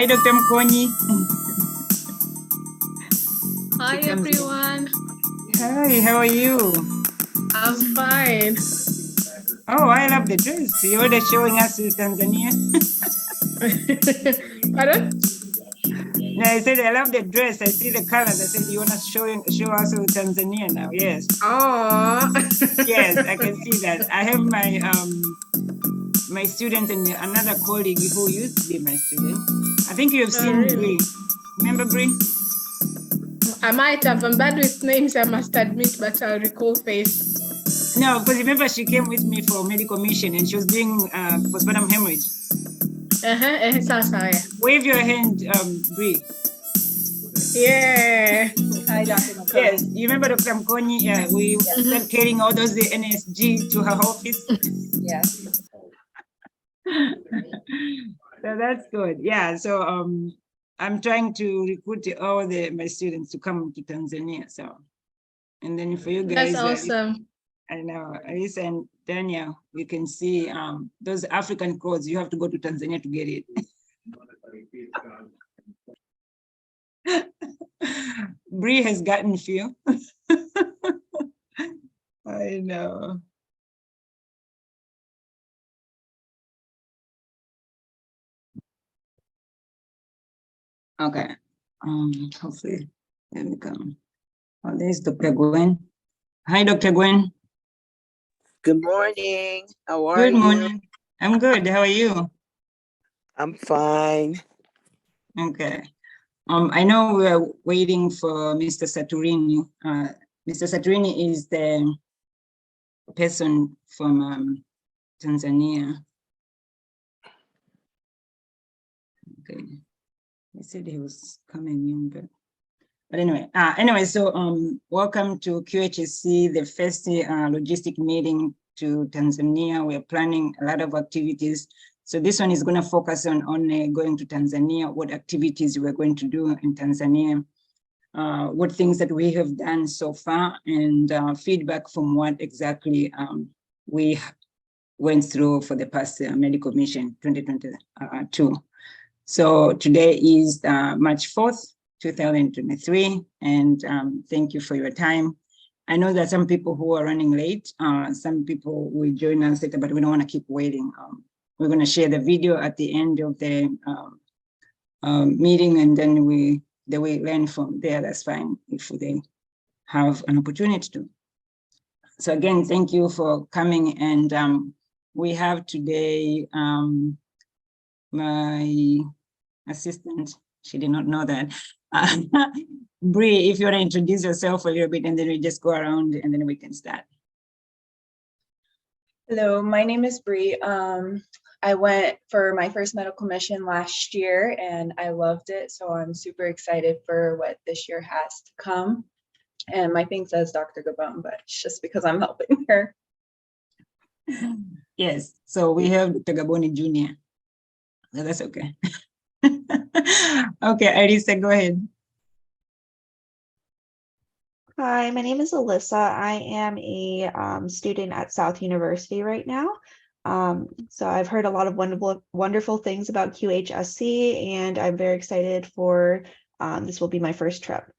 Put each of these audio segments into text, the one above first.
Hi, Dr. Mkonyi. Hi, everyone. Hi, how are you? I'm fine. Oh, I love the dress. You're already showing us to Tanzania. Pardon? No, I said I love the dress. I see the colors. I said you want to show us to Tanzania now. Yes. Oh. Yes, I can see that. I have my student and another colleague who used to be my student. I think you have seen really? Bree. Remember Bree? I might have. I'm bad with names, I must admit, but I'll recall face. No, because remember she came with me for medical mission and she was doing postpartum hemorrhage. Wave your hand, Bree. Yeah. Hi, Dr. Mkonyi. Yes, you remember Dr. Mkonyi? Yeah, we started carrying all those the NSG to her office. Yes. So that's good. Yeah. So I'm trying to recruit all my students to come to Tanzania. So, and then for you guys, That's awesome. I know, Alisa and Daniel, you can see those African codes. You have to go to Tanzania to get it. Bree has gotten few. I know. Okay. Hopefully, there we go. Oh, there's Dr. Gwen. Hi, Dr. Gwen. Good morning. How are you? Good morning. I'm good. How are you? I'm fine. Okay. I know we're waiting for Mr. Saturini. Mr. Saturini is the person from Tanzania. Okay. He said he was coming in, but anyway, so welcome to QHSC, the first logistic meeting to Tanzania. We're planning a lot of activities. So this one is going to focus on going to Tanzania, what activities we're going to do in Tanzania, what things that we have done so far, and feedback from what exactly we went through for the past medical mission 2022. So today is March 4th, 2023, and thank you for your time. I know that some people who are running late, some people will join us later, but we don't want to keep waiting. We're going to share the video at the end of the meeting, and then they will learn from there. That's fine if they have an opportunity to. So again, thank you for coming, and we have today my assistant. She did not know that. Bree, if you want to introduce yourself a little bit, and then we just go around and then we can start. Hello, my name is Bree. I went for my first medical mission last year and I loved it. So I'm super excited for what this year has to come. And my thing says Dr. Gabon, but it's just because I'm helping her. Yes, so we have Dr. Gaboni Jr. So that's okay. Okay, Arisa, go ahead. Hi, my name is Alyssa. I am a student at South University right now. So I've heard a lot of wonderful things about QHSC, and I'm very excited for this will be my first trip.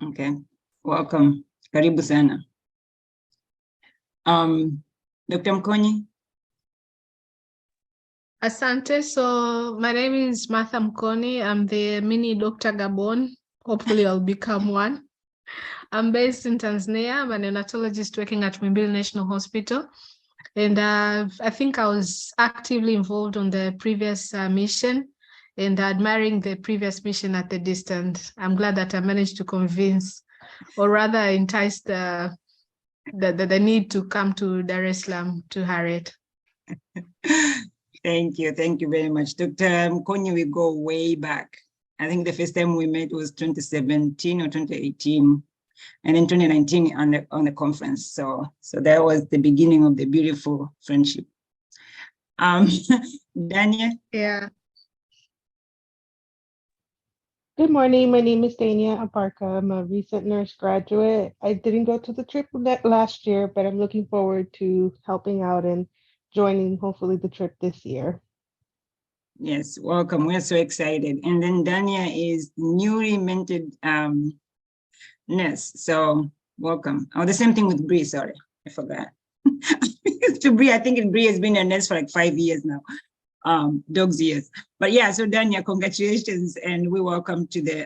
Okay, welcome. Karibu sana. Dr. Mkonyi. Asante. So my name is Martha Mkoni. I'm the mini Dr. Gabon. Hopefully I'll become one. I'm based in Tanzania. I'm a neonatologist working at Muhimbili National Hospital. And I think I was actively involved on the previous mission and admiring the previous mission at the distance. I'm glad that I managed to convince, or rather entice the need to come to Dar es Salaam to Harriet. Thank you very much. Dr. Mkonyi, we go way back. I think the first time we met was 2017 or 2018, and then 2019 on the conference. So that was the beginning of the beautiful friendship. Daniel? Yeah. Good morning. My name is Dania Aparka. I'm a recent nurse graduate. I didn't go to the trip last year, but I'm looking forward to helping out and joining hopefully the trip this year. Yes, welcome. We're so excited. And then Dania is newly minted nurse. So welcome. Oh, the same thing with Bree. Sorry, I forgot. To Bree, I think Bree has been a nurse for like 5 years now. Dog's years. But yeah, so Dania, congratulations, and we welcome to the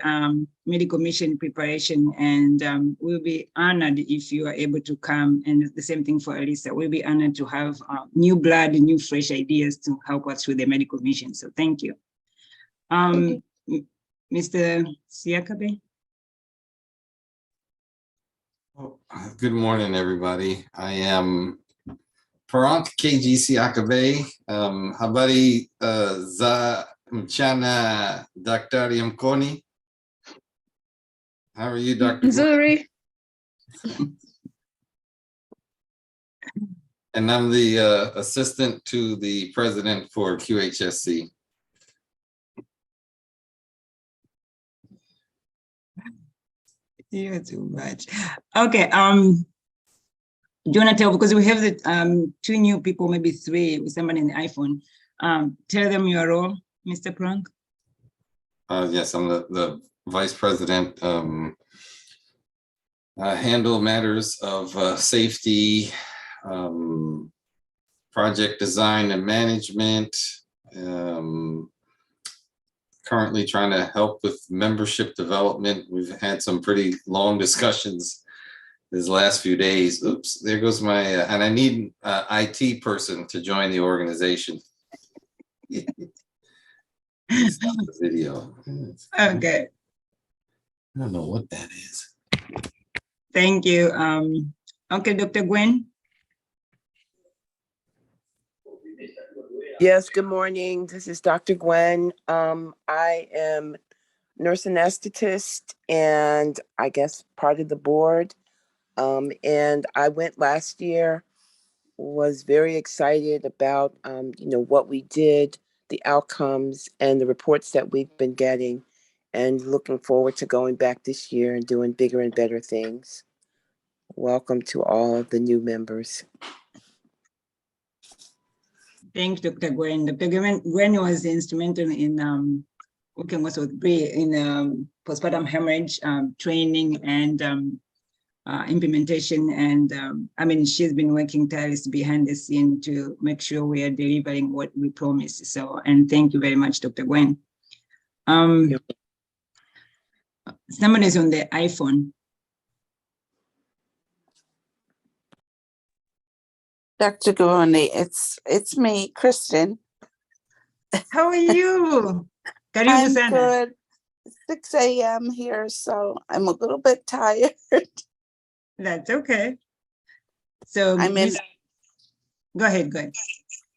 medical mission preparation, and we'll be honored if you are able to come, and the same thing for Elisa. We'll be honored to have new blood, new fresh ideas to help us with the medical mission. So thank you. Mr. Siakabe. Good morning, everybody. I am Parant Qhsc Akabe. Habari za mchana Daktari Mkoni. How are you, Dr. Nzuri. And I'm the assistant to the president for QHSC. You're too much. Okay. Do you want to tell, because we have the 2 new people, maybe 3 with somebody in the iPhone. Tell them your role, Mr. Prank. Yes, I'm the vice president. I handle matters of safety, project design and management. Currently trying to help with membership development. We've had some pretty long discussions these last few days. Oops, there goes my, and I need an IT person to join the organization. Stop the video. Okay. I don't know what that is. Thank you. Okay, Dr. Gwen. Yes, good morning. This is Dr. Gwen. I am nurse anesthetist and I guess part of the board. And I went last year, was very excited about, what we did, the outcomes and the reports that we've been getting, and looking forward to going back this year and doing bigger and better things. Welcome to all of the new members. Thanks, Dr. Gwen. Dr. Gwen was instrumental in working also with Bree in postpartum hemorrhage training and implementation. And I mean, she's been working tirelessly behind the scene to make sure we are delivering what we promised. So, and thank you very much, Dr. Gwen. Somebody's on the iPhone. Dr. Gowoni, it's me, Kristen. How are you? Karibu I'm sana. good. 6 a.m. here, so I'm a little bit tired. That's okay. So I'm in. Go ahead, go ahead.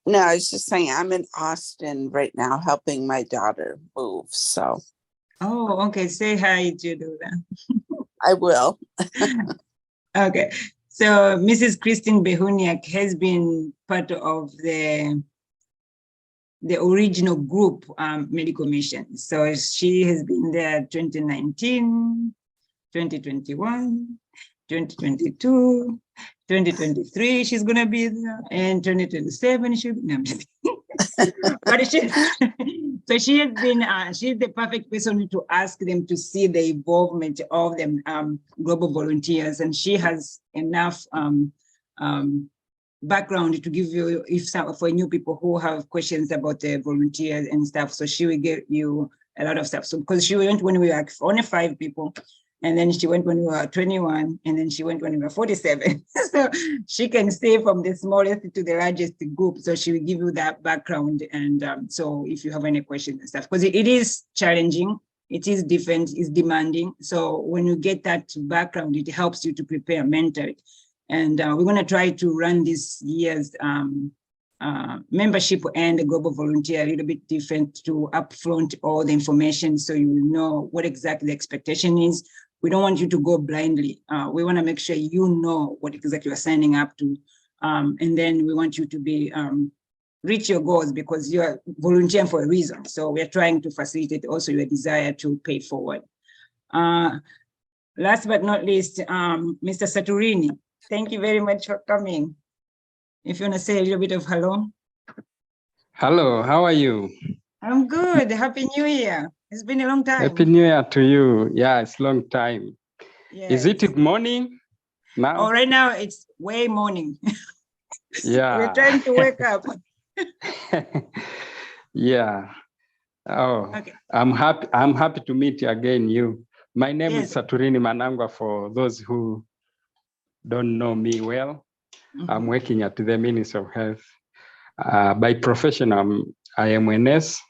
No, I was just saying I'm in Austin right now helping my daughter move. So. Oh, okay. Say hi to do that. I will. Okay. So Mrs. Christine Behuniak has been part of the original group medical mission. So she has been there 2019, 2021, 2022, 2023, she's gonna be there, and 2027 she'll be, no, I'm just but so she has been, she's the perfect person to ask them to see the involvement of them global volunteers, and she has enough background to give you, if some for new people who have questions about the volunteers and stuff. So she will give you a lot of stuff. So because she went when we were only 5 people, and then she went when we were 21, and then she went when we were 47. So she can stay from the smallest to the largest group. So she will give you that background. And so if you have any questions and stuff, because it is challenging, it is different, it's demanding. So when you get that background, it helps you to prepare mentally. And we're going to try to run this year's membership and the global volunteer a little bit different to upfront all the information so you will know what exactly the expectation is. We don't want you to go blindly. We want to make sure you know what exactly you're signing up to. And then we want you to be reach your goals because you're volunteering for a reason. So we're trying to facilitate also your desire to pay forward. Last but not least, Mr. Saturini, thank you very much for coming. If you want to say a little bit of hello. Hello, how are you? I'm good. Happy New Year. It's been a long time. Happy New Year to you. Yeah, it's long time. Is Yes. it morning now? Oh, right now it's way morning. Yeah. We're trying to wake up. Yeah. Oh, Okay. I'm happy to meet you again. My name Yes. is Saturini Manangwa, for those who don't know me well. I'm working at the Ministry of Health. By profession, I am a nurse,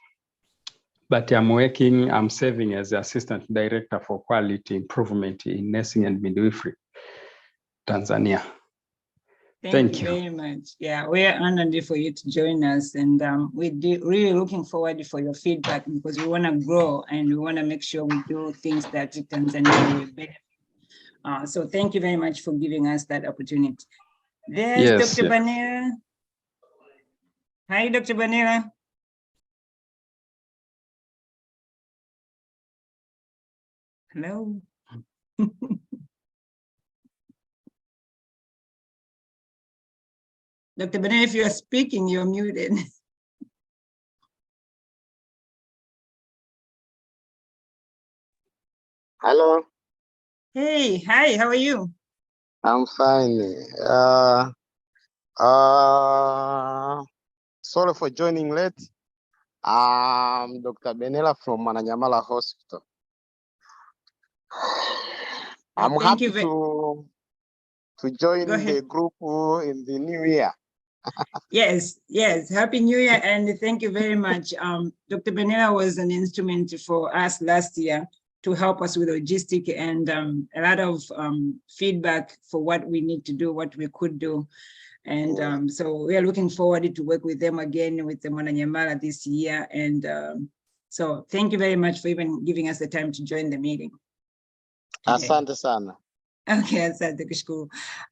but I'm serving as the Assistant Director for Quality Improvement in Nursing and Midwifery, Tanzania. Thank you very much. Yeah, we're honored for you to join us, and we're really looking forward for your feedback, because we want to grow and we want to make sure we do things that Tanzania will benefit. So thank you very much for giving us that opportunity. There's Yes, Dr. Banera. Hi, Dr. Banera. Hello. Dr. Banera, if you are speaking, you're muted. Hello. Hey, hi, how are you? I'm fine. Sorry for joining late. I'm Dr. Benela from Mananyamala Hospital. I'm happy to join the group in the new year. Yes, Happy New Year, and thank you very much. Dr. Benela was an instrument for us last year to help us with logistic and a lot of feedback for what we need to do, what we could do. And so we are looking forward to work with them again with the Mananyamala this year. And so thank you very much for even giving us the time to join the meeting. Asante sana. Okay, asante kushukuru.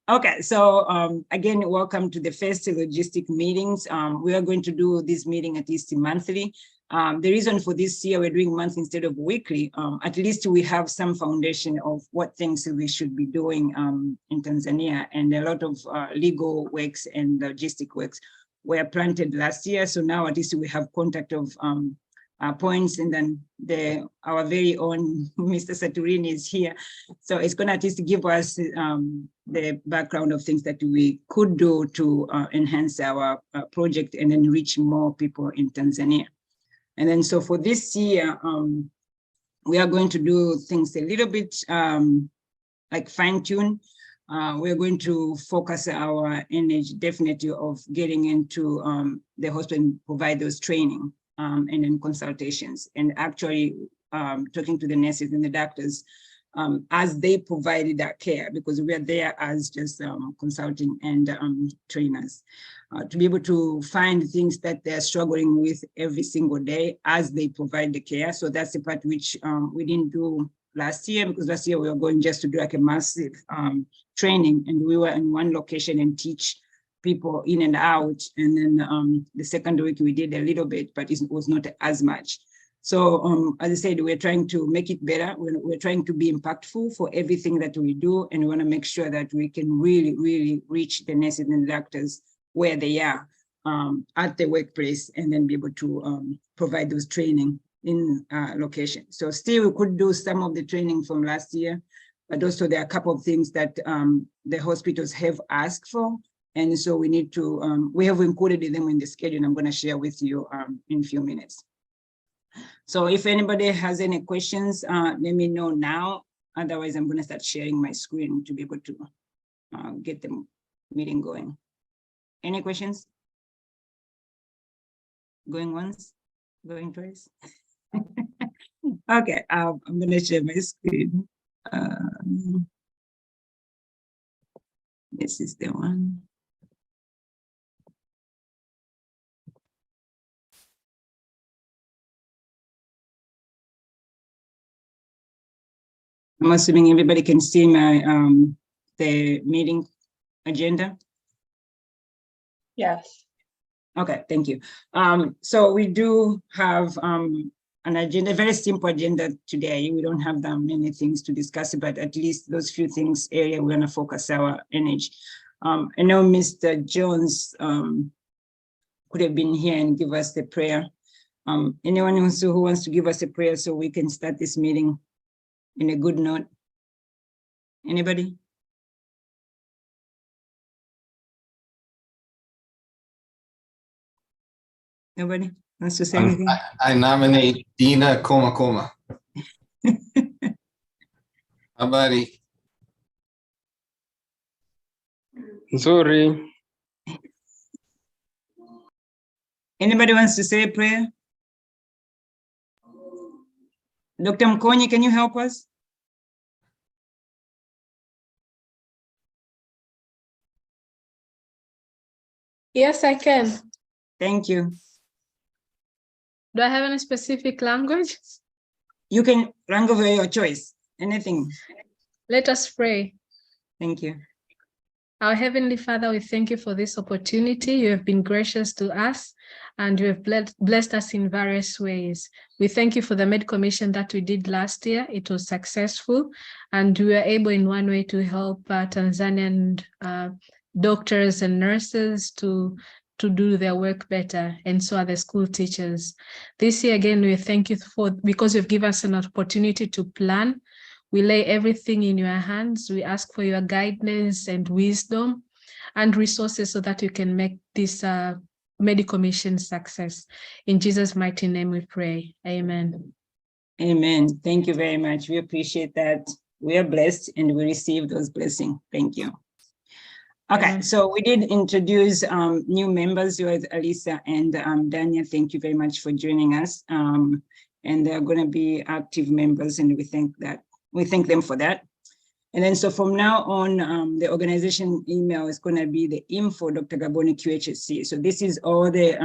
Okay, so again, welcome to the first logistic meetings. We are going to do this meeting at least monthly. The reason for this year we're doing monthly instead of weekly, at least we have some foundation of what things we should be doing in Tanzania, and a lot of legal works and logistic works were planted last year. So now at least we have contact of points, and then our very own Mr. Saturini is here. So it's going to at least give us the background of things that we could do to enhance our project and then reach more people in Tanzania. And then so for this year, we are going to do things a little bit like fine tune. We're going to focus our energy definitely of getting into the hospital and provide those training and then consultations, and actually talking to the nurses and the doctors as they provided that care, because we are there as just consulting and trainers to be able to find things that they're struggling with every single day as they provide the care. So that's the part which we didn't do last year, because last year we were going just to do like a massive training, and we were in one location and teach people in and out. And then the second week we did a little bit, but it was not as much. So as I said, we're trying to make it better. We're trying to be impactful for everything that we do, and we want to make sure that we can really, really reach the nurses and doctors where they are at the workplace, and then be able to provide those training in location. So still we could do some of the training from last year, but also there are a couple of things that the hospitals have asked for. And so we need to, we have included them in the schedule. I'm going to share with you in a few minutes. So if anybody has any questions, let me know now. Otherwise, I'm going to start sharing my screen to be able to get the meeting going. Any questions? Going once, going twice? Okay, I'm going to share my screen. This is the one. I'm assuming everybody can see my the meeting agenda. Yes. Okay, thank you. So we do have an agenda, a very simple agenda today. We don't have that many things to discuss, but at least those few things area we're going to focus our energy. I know Mr. Jones could have been here and give us the prayer Anyone who wants to give us a prayer so we can start this meeting in a good note? Anybody? Nobody wants to say anything? I nominate Dina Koma. Habari. Nzuri. Anybody wants to say a prayer? Dr. Mkonyi, can you help us? Yes, I can. Thank you. Do I have any specific language? You can language of your choice, anything. Let us pray. Thank you. Our Heavenly Father, we thank you for this opportunity. You have been gracious to us and you have blessed us in various ways. We thank you for the med commission that we did last year. It was successful and we were able in one way to help Tanzanian doctors and nurses to do their work better, and so are the school teachers. This year again, we thank you because you've given us an opportunity to plan. We lay everything in your hands. We ask for your guidance and wisdom and resources so that you can make this medical mission success. In Jesus' mighty name we pray. Amen. Amen. Thank you very much. We appreciate that. We are blessed and we receive those blessings. Thank you. Okay, so we did introduce new members with Alisa and Dania. Thank you very much for joining us. And they're going to be active members, and we thank them for that. And then so from now on, the organization email is going to be the info Dr. Gaboni Qhsc. So this is all the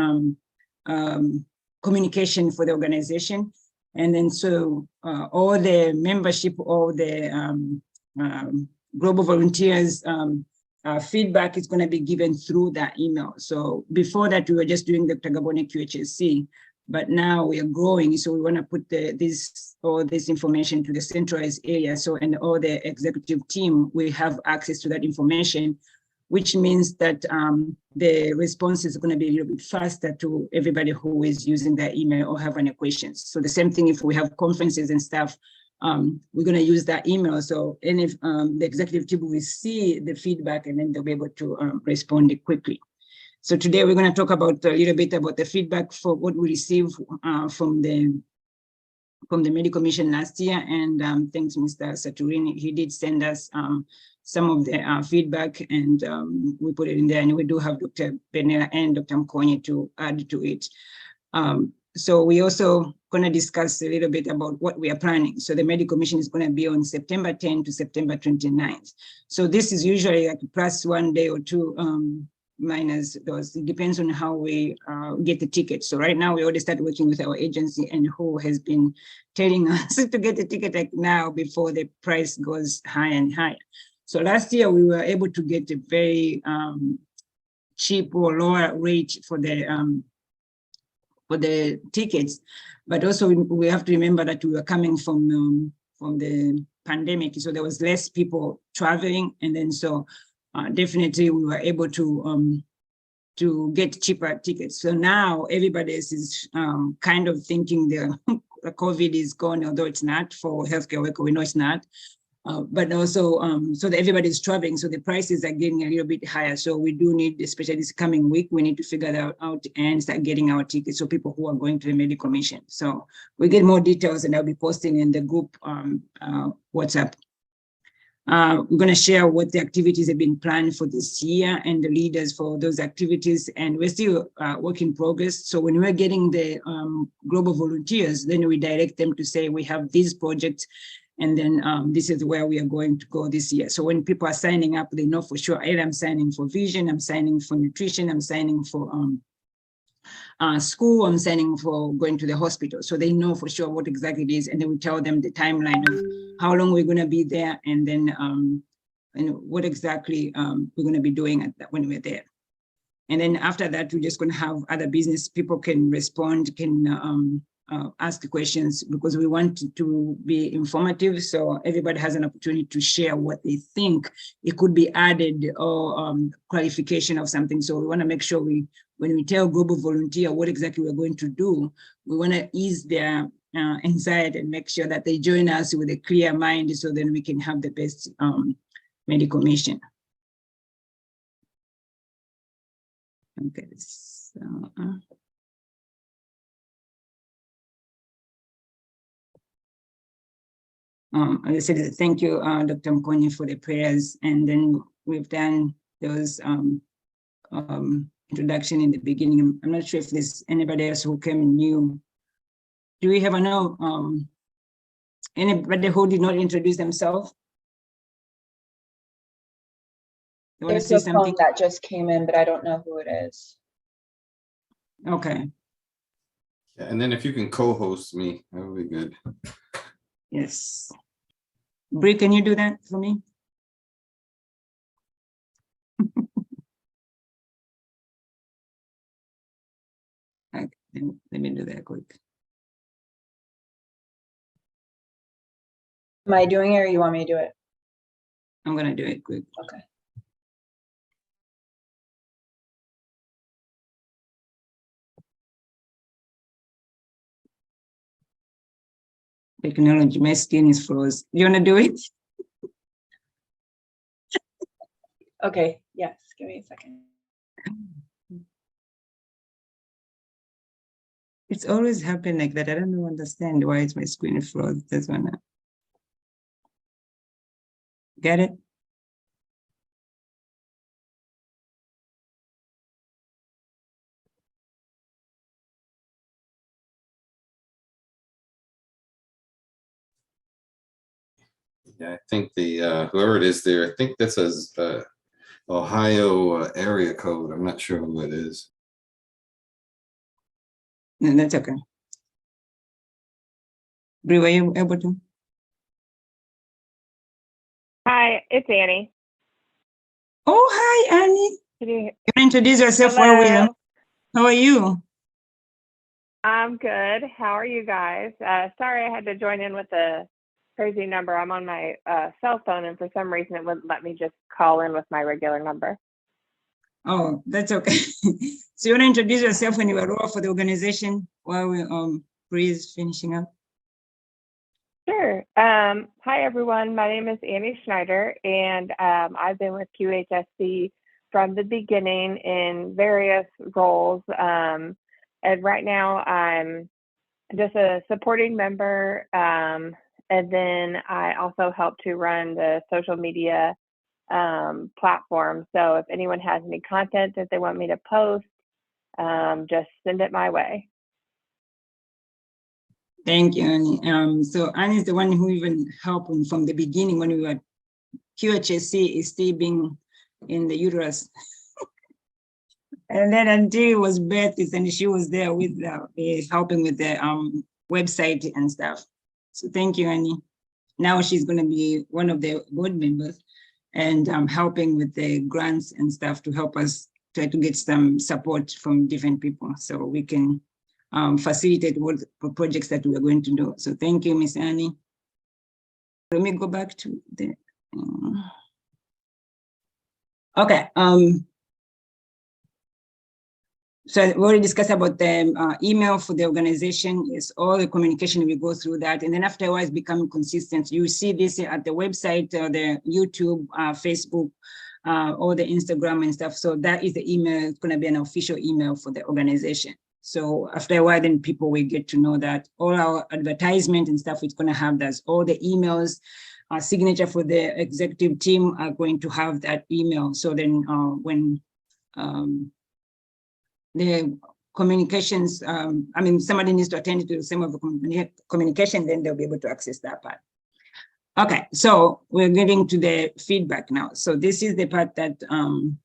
communication for the organization. And then so all the membership, all the global volunteers feedback is going to be given through that email. So before that, we were just doing Dr. Gaboni Qhsc, but now we are growing. So we want to put all this information to the centralized area. So, and all the executive team, we have access to that information, which means that the response is going to be a little bit faster to everybody who is using that email or have any questions. So the same thing if we have conferences and stuff, we're going to use that email. So and if the executive team will see the feedback and then they'll be able to respond quickly. So today we're going to talk about a little bit about the feedback for what we received from the medical mission last year. And thanks, Mr. Saturini. He did send us some of the feedback, and we put it in there. And we do have Dr. Benella and Dr. Mkonyi to add to it. So we also going to discuss a little bit about what we are planning. So the medical mission is going to be on September 10 to September 29th. So this is usually like plus 1 day or two minus those. It depends on how we get the ticket. So right now we already started working with our agency and who has been telling us to get the ticket like now before the price goes higher and higher. So last year we were able to get a very cheap or lower rate for the tickets, but also we have to remember that we were coming from the pandemic, so there was less people traveling, and then so definitely we were able to get cheaper tickets. So now everybody is kind of thinking the COVID is gone, although it's not for healthcare worker. We know it's not. But also, so that everybody's traveling, so the prices are getting a little bit higher. So we do need, especially this coming week, we need to figure that out and start getting our tickets. So people who are going to the medical mission. So we get more details, and I'll be posting in the group WhatsApp. We're going to share what the activities have been planned for this year and the leaders for those activities. And we're still work in progress. So when we're getting the global volunteers, then we direct them to say, we have these projects, and then this is where we are going to go this year. So when people are signing up, they know for sure, either I'm signing for vision, I'm signing for nutrition, I'm signing for school, I'm signing for going to the hospital. So they know for sure what exactly it is. And then we tell them the timeline of how long we're going to be there, and then and what exactly we're going to be doing when we're there. And then after that, we're just going to have other business people can respond, can ask questions, because we want to be informative. So everybody has an opportunity to share what they think it could be added, or clarification of something. So we want to make sure we when we tell global volunteer what exactly we're going to do, we want to ease their anxiety and make sure that they join us with a clear mind so then we can have the best medical mission. Okay, so, as I said, thank you, Dr. Mkoni, for the prayers. And then we've done those introduction in the beginning. I'm not sure if there's anybody else who came new. Do we have anybody who did not introduce themselves? You want to say something? That just came in, but I don't know who it is. Okay. Yeah, and then if you can co-host me, that would be good. Yes. Bri, can you do that for me? Okay, let me do that quick. Am I doing it or you want me to do it? I'm going to do it quick. Okay. Technology, my skin is froze. You want to do it? Okay, yes, give me a second. It's always happened like that. I don't understand why it's my screen froze. This one. Get it? Yeah, I think the whoever it is there, I think that says Ohio area code. I'm not sure who it is. No, that's okay. Bri, were you able to? Hi, it's Annie. Oh, hi, Annie. Can you introduce yourself Hello. for William. How are you? I'm good. How are you guys? Sorry, I had to join in with a crazy number. I'm on my cell phone, and for some reason, it wouldn't let me just call in with my regular number. Oh, that's okay. So you want to introduce yourself and your role for the organization while we Bri is finishing up? Sure. Hi, everyone. My name is Annie Schneider, and I've been with QHSC from the beginning in various roles. And right now, I'm just a supporting member. And then I also help to run the social media platform. So if anyone has any content that they want me to post, just send it my way. Thank you, Annie. So Annie is the one who even helped from the beginning when we were QHSC is still being in the uterus. And then until it was birthed, and she was there with helping with the website and stuff. So thank you, Annie. Now she's going to be one of the board members and helping with the grants and stuff to help us try to get some support from different people so we can facilitate what projects that we're going to do. So thank you, Miss Annie. Let me go back to the, okay. So we already discussed about the email for the organization. Is all the communication, we go through that. And then afterwards become consistent. You see this at the website, the YouTube, Facebook, or the Instagram and stuff. So that is the email. It's going to be an official email for the organization. So after a while, then people will get to know that all our advertisement and stuff, it's going to have that. All the emails, signature for the executive team are going to have that email. So then when the communications, I mean, somebody needs to attend to some of the communication, then they'll be able to access that part. Okay, so we're getting to the feedback now. So this is the part that I'm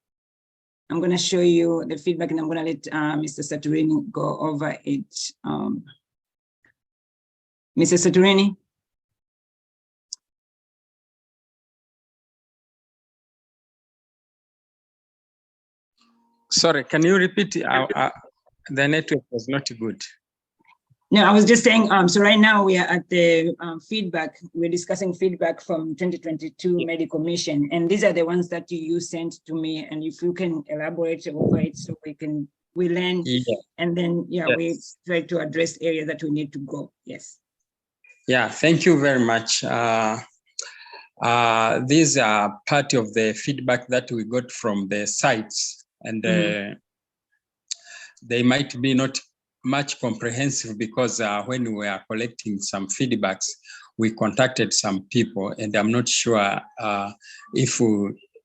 going to show you the feedback, and I'm going to let Mr. Saturini go over it. Mr. Saturini? Sorry, can you repeat? The network was not good. No, I was just saying, so right now we are at the feedback. We're discussing feedback from 2022 medical mission. And these are the ones that you sent to me. And if you can elaborate over it so we can we learn, Yeah. and then Yes. we try to address areas that we need to grow. Yes. Yeah, thank you very much. These are part of the feedback that we got from the sites, and they might be not much comprehensive because when we were collecting some feedbacks, we contacted some people, and I'm not sure if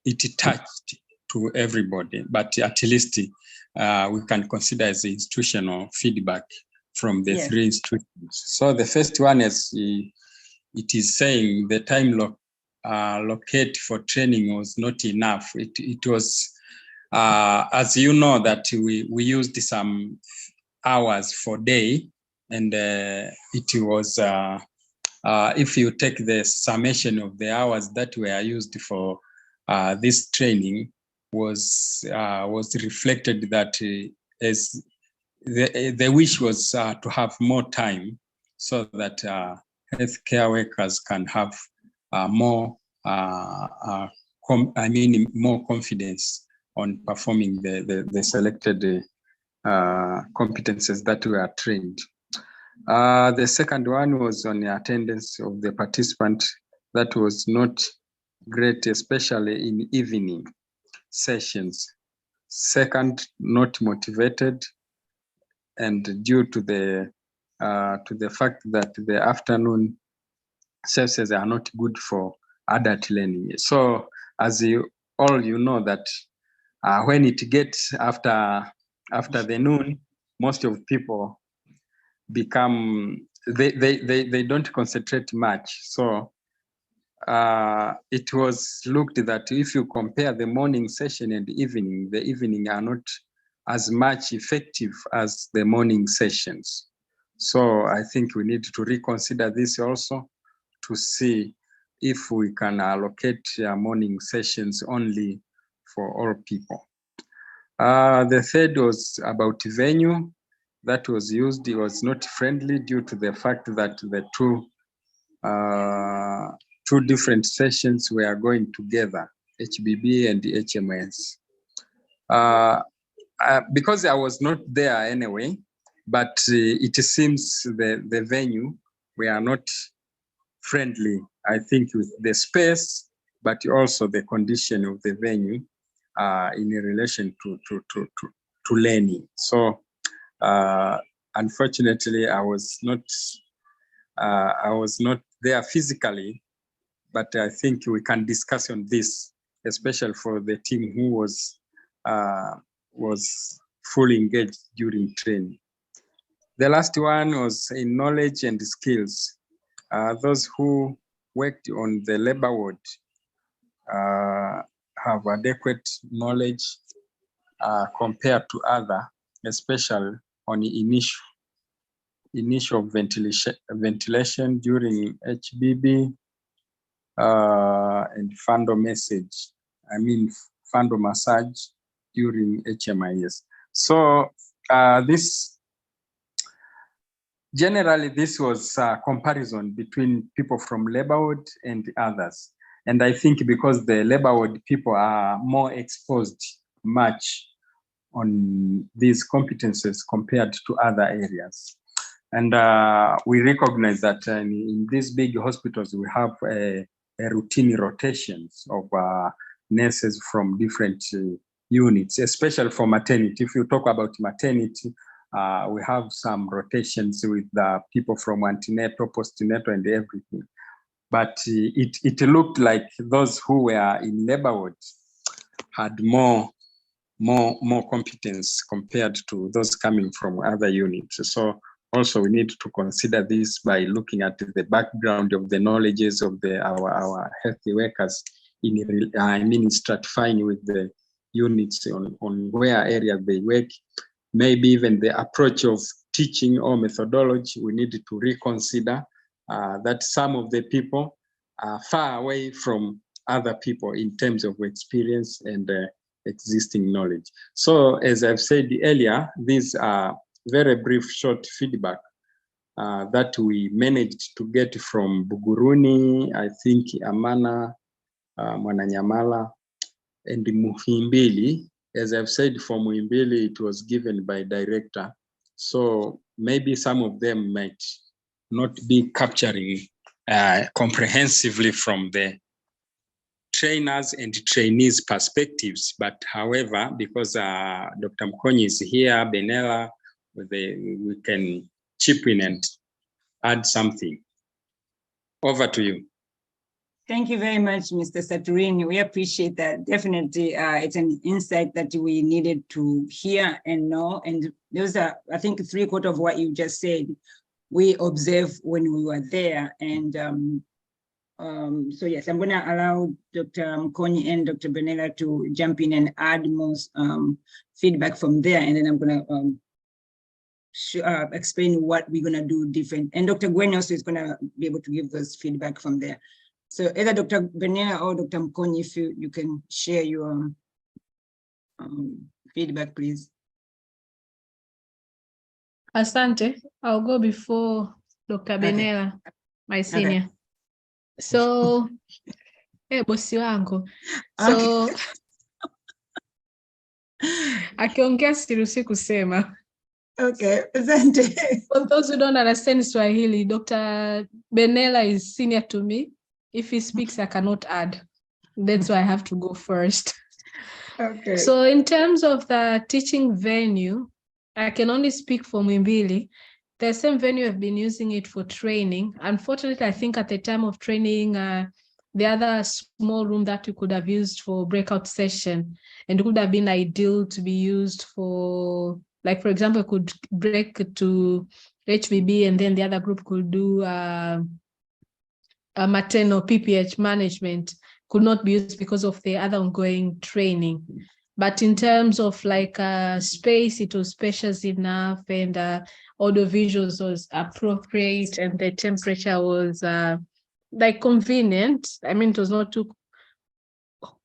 it touched to everybody, but at least we can consider as institutional feedback from the three institutions. So the first one is, it is saying the time locate for training was not enough. It was, as you know, that we used some hours for day, and it was, if you take the summation of the hours that were used for this training, was reflected that as the wish was to have more time so that healthcare workers can have more more confidence on performing the selected competences that we are trained. The second one was on the attendance of the participant. That was not great, especially in evening sessions. Second, not motivated, and due to the fact that the afternoon services are not good for adult learning. So as you know that when it gets after the noon, most of people become, they don't concentrate much. So it was looked that if you compare the morning session and the evening are not as much effective as the morning sessions. So I think we need to reconsider this also, to see if we can allocate morning sessions only for all people. The third was about venue that was used. It was not friendly due to the fact that the two different sessions were going together, HBB and HMS. Because I was not there anyway, but it seems the venue were not friendly, I think, with the space, but also the condition of the venue in relation to learning. So unfortunately, I was not there physically, but I think we can discuss on this, especially for the team who was fully engaged during training. The last one was in knowledge and skills. Those who worked on the labor ward have adequate knowledge compared to other, especially on the initial ventilation during HBB and fundal fundal massage during HMIS. So generally this was a comparison between people from labor ward and others. And I think because the labor ward people are more exposed much on these competences compared to other areas. And we recognize that in these big hospitals, we have a routine rotations of nurses from different units, especially for maternity. If you talk about maternity, we have some rotations with the people from antenatal, postnatal, and everything. But it looked like those who were in labor wards had more competence compared to those coming from other units. So also we need to consider this by looking at the background of the knowledges of our healthy workers in stratifying with the units on where area they work. Maybe even the approach of teaching or methodology, we need to reconsider that some of the people are far away from other people in terms of experience and existing knowledge. So as I've said earlier, these are very brief short feedback that we managed to get from Buguruni, I think Amana, Mwananyamala, and Muhimbili, as I've said, for Muimbili, it was given by director. So maybe some of them might not be capturing comprehensively from the trainers and trainees perspectives. But however, because Dr. Mkonyi is here, Benella, we can chip in and add something. Over to you. Thank you very much, Mr. Saturini. We appreciate that. Definitely, it's an insight that we needed to hear and know. And those are, I think, 3/4 of what you just said, we observed when we were there. And so yes, I'm gonna allow Dr. Mkonyi and Dr. Benella to jump in and add more feedback from there. And then I'm gonna explain what we're gonna do different. And Dr. Gwen also is gonna be able to give us feedback from there. So either Dr. Benella or Dr. Mkonyi, if you can share your feedback, please. Asante, I'll go before Dr. Benella, my senior. Okay. So, bosi wangu. So, akiongea siruhusi kusema. Okay, asante. For those who don't understand Swahili, Dr. Benella is senior to me. If he speaks, I cannot add. That's why I have to go first. Okay. So in terms of the teaching venue, I can only speak for Muimbili. The same venue I've been using it for training. Unfortunately, I think at the time of training, the other small room that we could have used for breakout session, and it would have been ideal to be used for, like, for example, could break to HBB and then the other group could do a maternal PPH management, could not be used because of the other ongoing training. But in terms of like space, it was spacious enough, and audio visuals was appropriate, and the temperature was like convenient. I mean, it was not too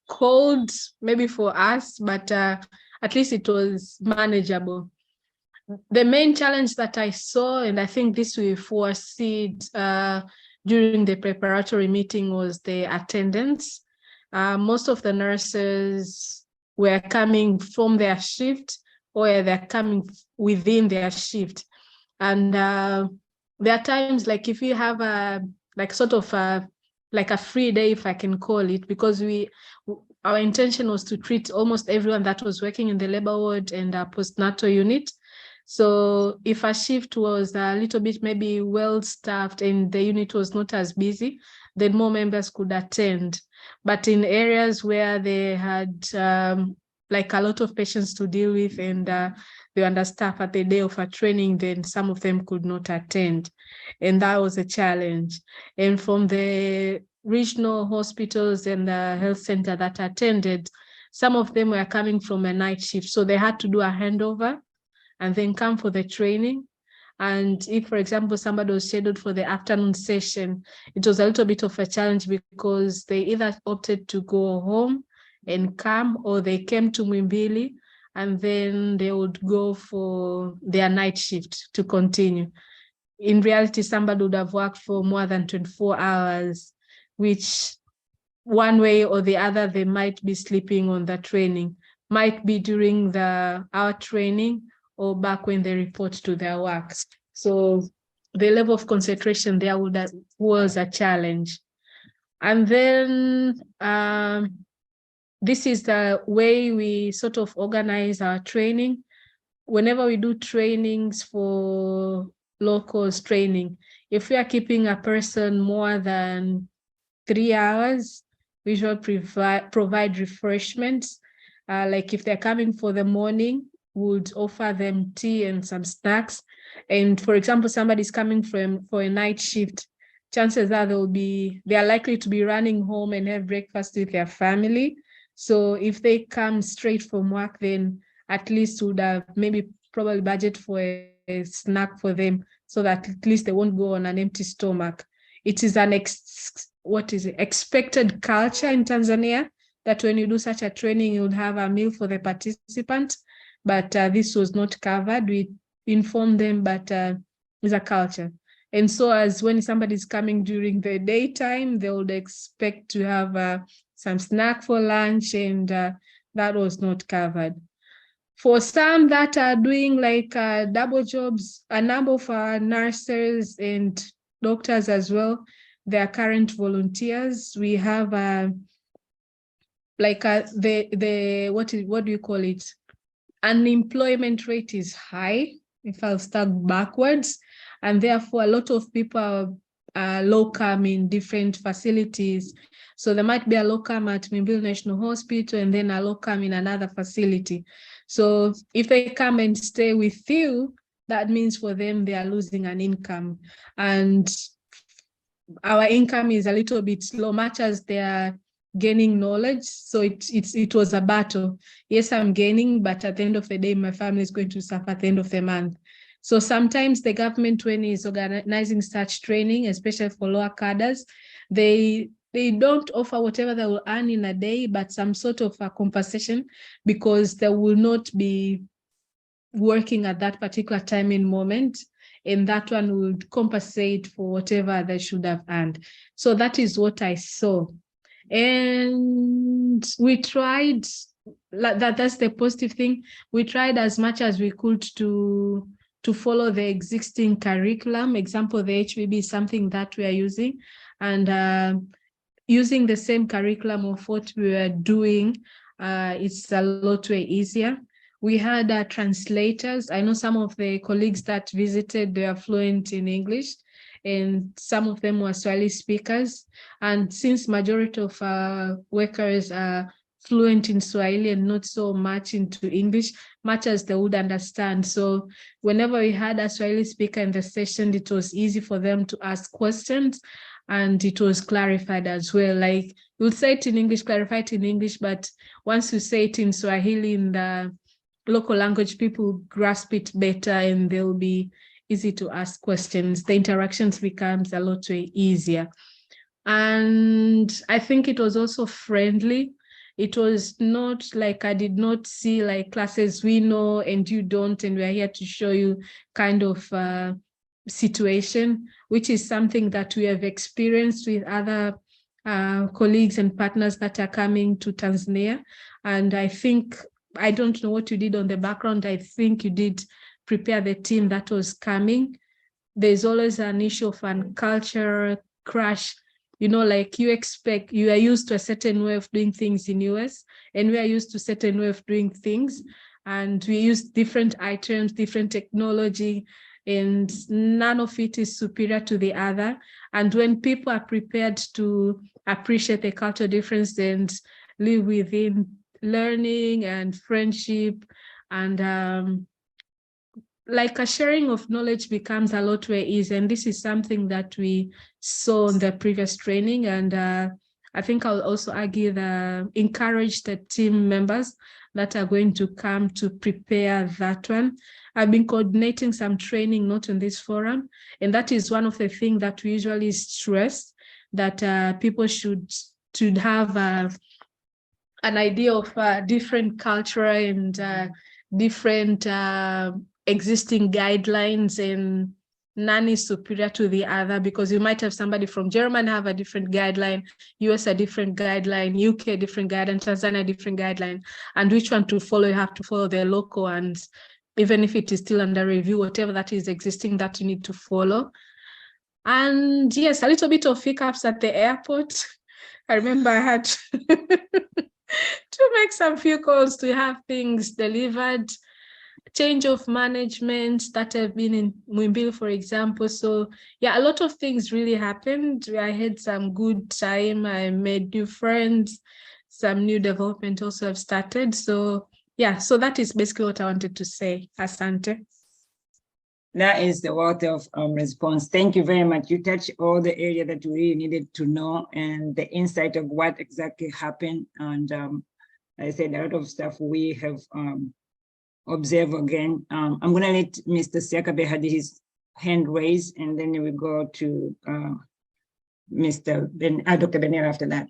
cold maybe for us, but at least it was manageable. The main challenge that I saw, and I think this we foresee during the preparatory meeting, was the attendance. Most of the nurses were coming from their shift, or they're coming within their shift. And there are times, like if you have a, like sort of like a free day, if I can call it, because our intention was to treat almost everyone that was working in the labor ward and postnatal unit. So if a shift was a little bit maybe well-staffed and the unit was not as busy, then more members could attend. But in areas where they had like a lot of patients to deal with and they were understaffed at the day of a training, then some of them could not attend. And that was a challenge. And from the regional hospitals and the health center that attended, some of them were coming from a night shift. So they had to do a handover and then come for the training. And if, for example, somebody was scheduled for the afternoon session, it was a little bit of a challenge because they either opted to go home and come, or they came to Muimbili and then they would go for their night shift to continue. In reality, somebody would have worked for more than 24 hours, which one way or the other, they might be sleeping on the training, might be during our training, or back when they report to their works. So the level of concentration there was a challenge. And then this is the way we sort of organize our training. Whenever we do trainings for locals training, if we are keeping a person more than 3 hours, we should provide refreshments. Like if they're coming for the morning, would offer them tea and some snacks. And for example, somebody's coming for a night shift, chances are they are likely to be running home and have breakfast with their family. So if they come straight from work, then at least would have maybe probably budget for a snack for them, so that at least they won't go on an empty stomach. It is an expected culture in Tanzania that when you do such a training, you would have a meal for the participant. But this was not covered. We informed them, but it's a culture. And so as when somebody's coming during the daytime, they would expect to have some snack for lunch and that was not covered. For some that are doing like double jobs, a number of nurses and doctors as well, they are current volunteers. We have like what do you call it? Unemployment rate is high, if I'll start backwards, and therefore a lot of people are locum in different facilities. So there might be a locum at Muhimbili National Hospital and then a locum in another facility. So if they come and stay with you, that means for them they are losing an income. And our income is a little bit low, much as they are gaining knowledge. So it was a battle. Yes, I'm gaining, but at the end of the day, my family is going to suffer at the end of the month. So sometimes the government, when it's organizing such training, especially for lower cadres, they don't offer whatever they will earn in a day, but some sort of a compensation, because they will not be working at that particular time and moment, and that one would compensate for whatever they should have earned. So that is what I saw. And we tried, that's the positive thing, we tried as much as we could to follow the existing curriculum. Example, the HBB is something that we are using, and using the same curriculum of what we were doing, it's a lot way easier. We had translators. I know some of the colleagues that visited, they are fluent in English, and some of them were Swahili speakers. And since majority of workers are fluent in Swahili and not so much into English, much as they would understand. So whenever we had a Swahili speaker in the session, it was easy for them to ask questions, and it was clarified as well. Like, you'll say it in English, clarify it in English, but once you say it in Swahili, in the local language, people grasp it better and they'll be easy to ask questions. The interactions becomes a lot easier. And I think it was also friendly. It was not like, I did not see like classes we know and you don't, and we're here to show you kind of situation, which is something that we have experienced with other colleagues and partners that are coming to Tanzania. And I think, I don't know what you did on the background. I think you did prepare the team that was coming. There's always an issue of a culture crash. You know, like you are used to a certain way of doing things in US, and we are used to a certain way of doing things. And we use different items, different technology, and none of it is superior to the other. And when people are prepared to appreciate the cultural difference and live within learning and friendship, and like a sharing of knowledge becomes a lot way easier. And this is something that we saw in the previous training. And I think I'll also argue encourage the team members that are going to come to prepare that one. I've been coordinating some training, not in this forum. And that is one of the things that we usually stress, that people should have an idea of different culture and different existing guidelines, and none is superior to the other, because you might have somebody from Germany have a different guideline, US a different guideline, UK a different guideline, Tanzania a different guideline, and which one to follow? You have to follow the local ones, even if it is still under review, whatever that is existing that you need to follow. And yes, a little bit of hiccups at the airport. I remember I had to make some few calls to have things delivered, change of management that have been in Muhimbili, for example. So yeah, a lot of things really happened. I had some good time. I made new friends, some new development also have started. So yeah, so that is basically what I wanted to say. Asante. That is the worth of response. Thank you very much. You touched all the area that we really needed to know, and the insight of what exactly happened. And I said a lot of stuff we have observed again. I'm going to let Mr. Siakabe had his hand raised, and then we go to Dr. Benel after that.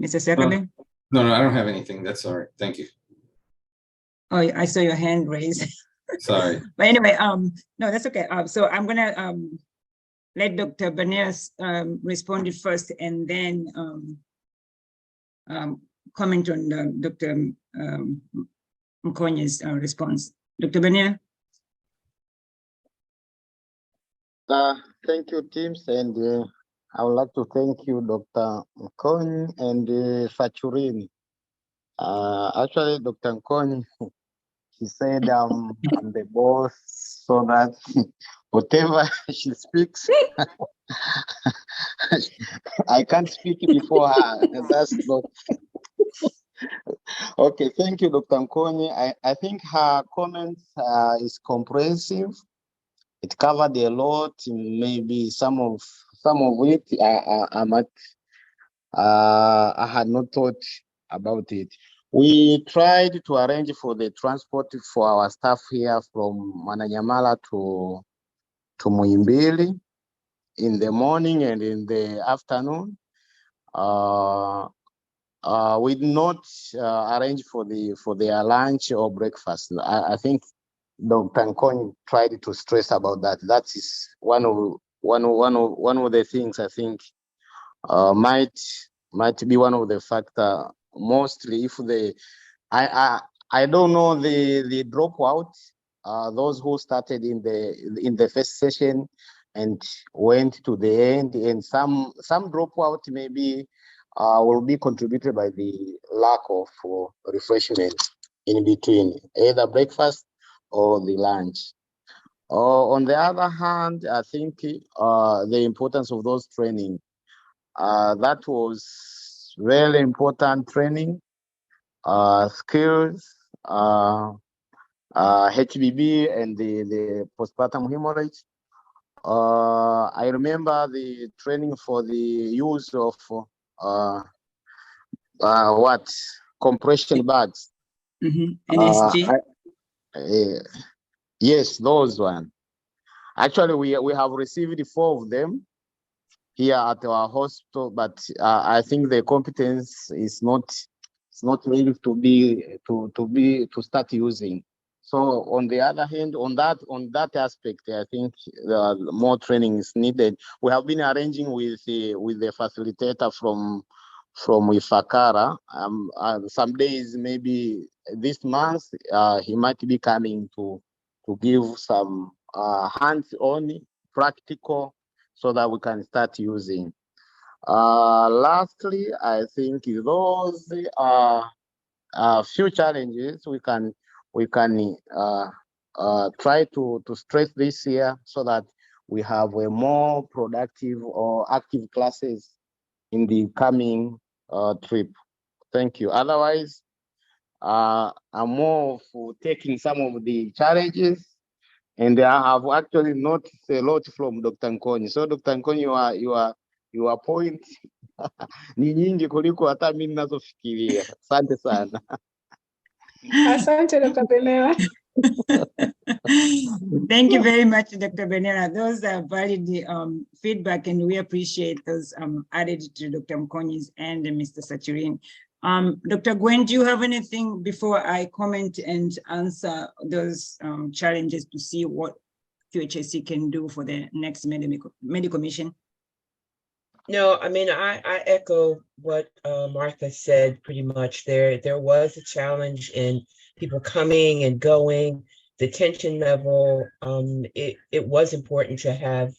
Mr. Siakabe? No, I don't have anything. That's all right. Thank you. Oh, I saw your hand raised. Sorry. But anyway, no, that's okay. So I'm gonna let Dr. Benel respond first, and then comment on Dr. Mkonye's response. Dr. Benina? Thank you, teams, and I would like to thank you, Dr. Mkonye and Sachurini. Actually, Dr. Mkonye, she said I'm the boss, so that whatever she speaks, I can't speak before her. That's not okay. Thank you, Dr. Mkonye. I think her comments is comprehensive. It covered a lot. Maybe some of it I had not thought about it. We tried to arrange for the transport for our staff here from Mananyamala to Muimbili in the morning and in the afternoon. We did not arrange for their lunch or breakfast. I think Dr. Mkonye tried to stress about that. That is one of the things I think might be one of the factor. Mostly, if I don't know the dropout, those who started in the first session and went to the end, and some dropout maybe will be contributed by the lack of refreshment in between, either breakfast or the lunch. On the other hand, I think the importance of those training, that was very important training, skills, HBB and the postpartum hemorrhage. I remember the training for the use of compression bags. NSG. Yes, those one. Actually, we have received 4 of them here at our hospital, but I think the competence is not ready to start using. So on the other hand, on that aspect, I think more training is needed. We have been arranging with the facilitator from Ifakara. Some days, maybe this month, he might be coming to give some hands-on practical so that we can start using. Lastly, I think those are few challenges we can try to stress this year so that we have a more productive or active classes in the coming trip. Thank you. Otherwise, I'm more for taking some of the challenges, and I have actually noticed a lot from Dr. Mkonye. So Dr. Mkonye, your point ni nyingi kuliko hata mimi ninazofikiria. Asante sana. Asante, Dr. Benera. Thank you very much, Dr. Benera. Those are valid feedback, and we appreciate those added to Dr. Mkonye's and Mr. Sachurin. Dr. Gwen, do you have anything before I comment and answer those challenges to see what Qhsc can do for the next medical mission? No, I mean, I echo what Martha said pretty much. There was a challenge in people coming and going, the tension level. It was important to have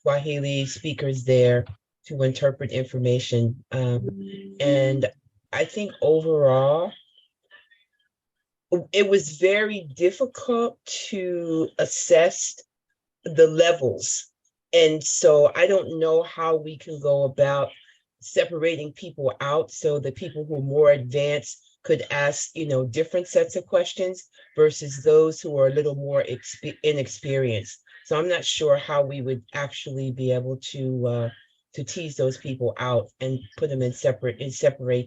Swahili speakers there to interpret information. And I think overall, it was very difficult to assess the levels. And so I don't know how we can go about separating people out so the people who are more advanced could ask, different sets of questions versus those who are a little more inexperienced. So I'm not sure how we would actually be able to tease those people out and put them separate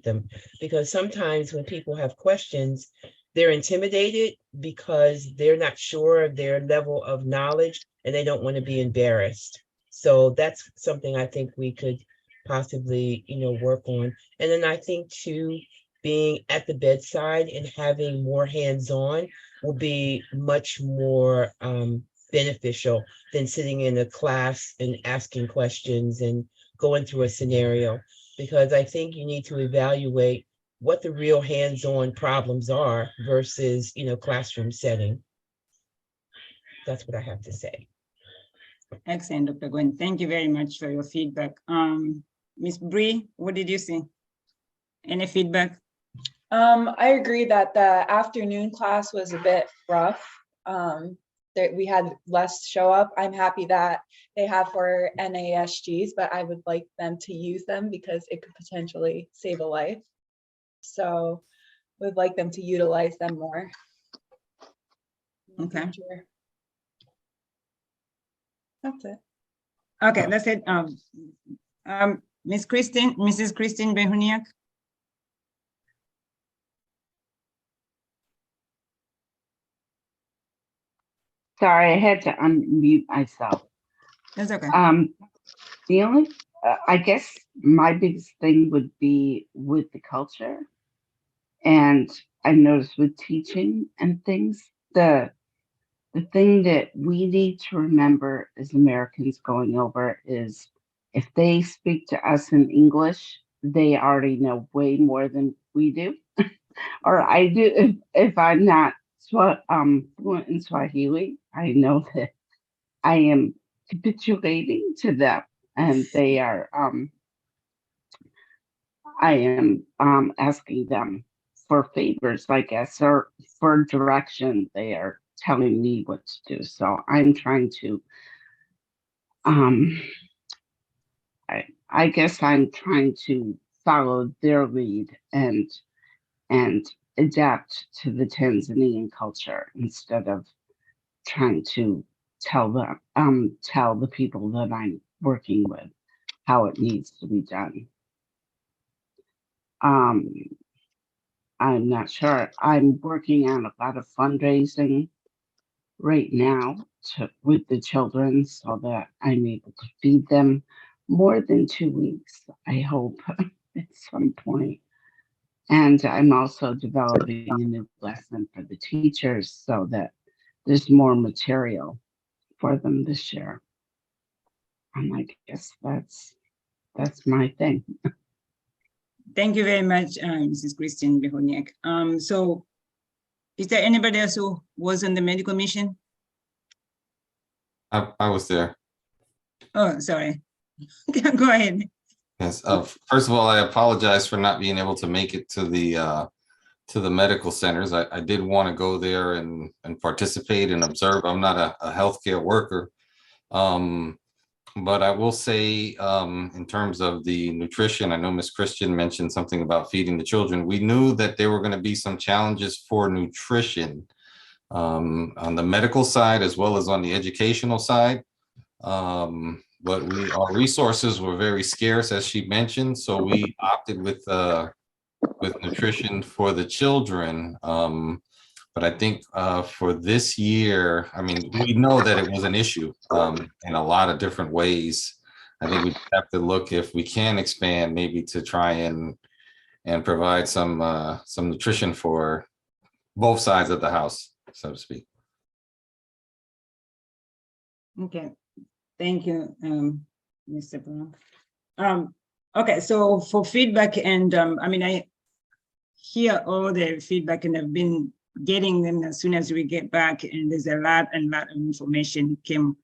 them. Because sometimes when people have questions, they're intimidated because they're not sure of their level of knowledge and they don't want to be embarrassed. So that's something I think we could possibly, work on. And then I think too, being at the bedside and having more hands-on will be much more beneficial than sitting in a class and asking questions and going through a scenario, because I think you need to evaluate what the real hands-on problems are versus, classroom setting. That's what I have to say. Excellent, Dr. Gwen. Thank you very much for your feedback. Ms. Bree, what did you see? Any feedback? I agree that the afternoon class was a bit rough. That we had less show up. I'm happy that they have for NASGs, but I would like them to use them because it could potentially save a life. So would like them to utilize them more. Okay. That's it. Okay, that's it. Mrs. Christine Behuniak. Sorry, I had to unmute myself. That's okay. The only, I guess my biggest thing would be with the culture. And I noticed with teaching and things, the thing that we need to remember as Americans going over is if they speak to us in English, they already know way more than we do. Or I do if I'm not fluent in Swahili, I know that I am capitulating to them, and they are I am asking them for favors, I guess, or for direction. They are telling me what to do. So I'm trying to I guess I'm trying to follow their lead and adapt to the Tanzanian culture instead of trying to tell the people that I'm working with how it needs to be done. I'm not sure. I'm working on a lot of fundraising right now with the children so that I'm able to feed them more than 2 weeks, I hope, at some point. And I'm also developing a new lesson for the teachers so that there's more material for them this year. And I guess that's my thing. Thank you very much, Mrs. Christine Behuniak. So is there anybody else who was on the medical mission? I was there. Oh, sorry. Go ahead. Yes. First of all, I apologize for not being able to make it to the medical centers. I did want to go there and participate and observe. I'm not a healthcare worker. But I will say, in terms of the nutrition, I know Ms. Christian mentioned something about feeding the children. We knew that there were going to be some challenges for nutrition on the medical side as well as on the educational side. But our resources were very scarce, as she mentioned, so we opted with nutrition for the children. But I think for this year, I mean, we know that it was an issue in a lot of different ways. I think we have to look if we can expand maybe to try and provide some nutrition for both sides of the house, so to speak. Okay, thank you, Mr. Brown. Okay, so for feedback, and I mean, I hear all the feedback and I've been getting them as soon as we get back, and there's a lot of information came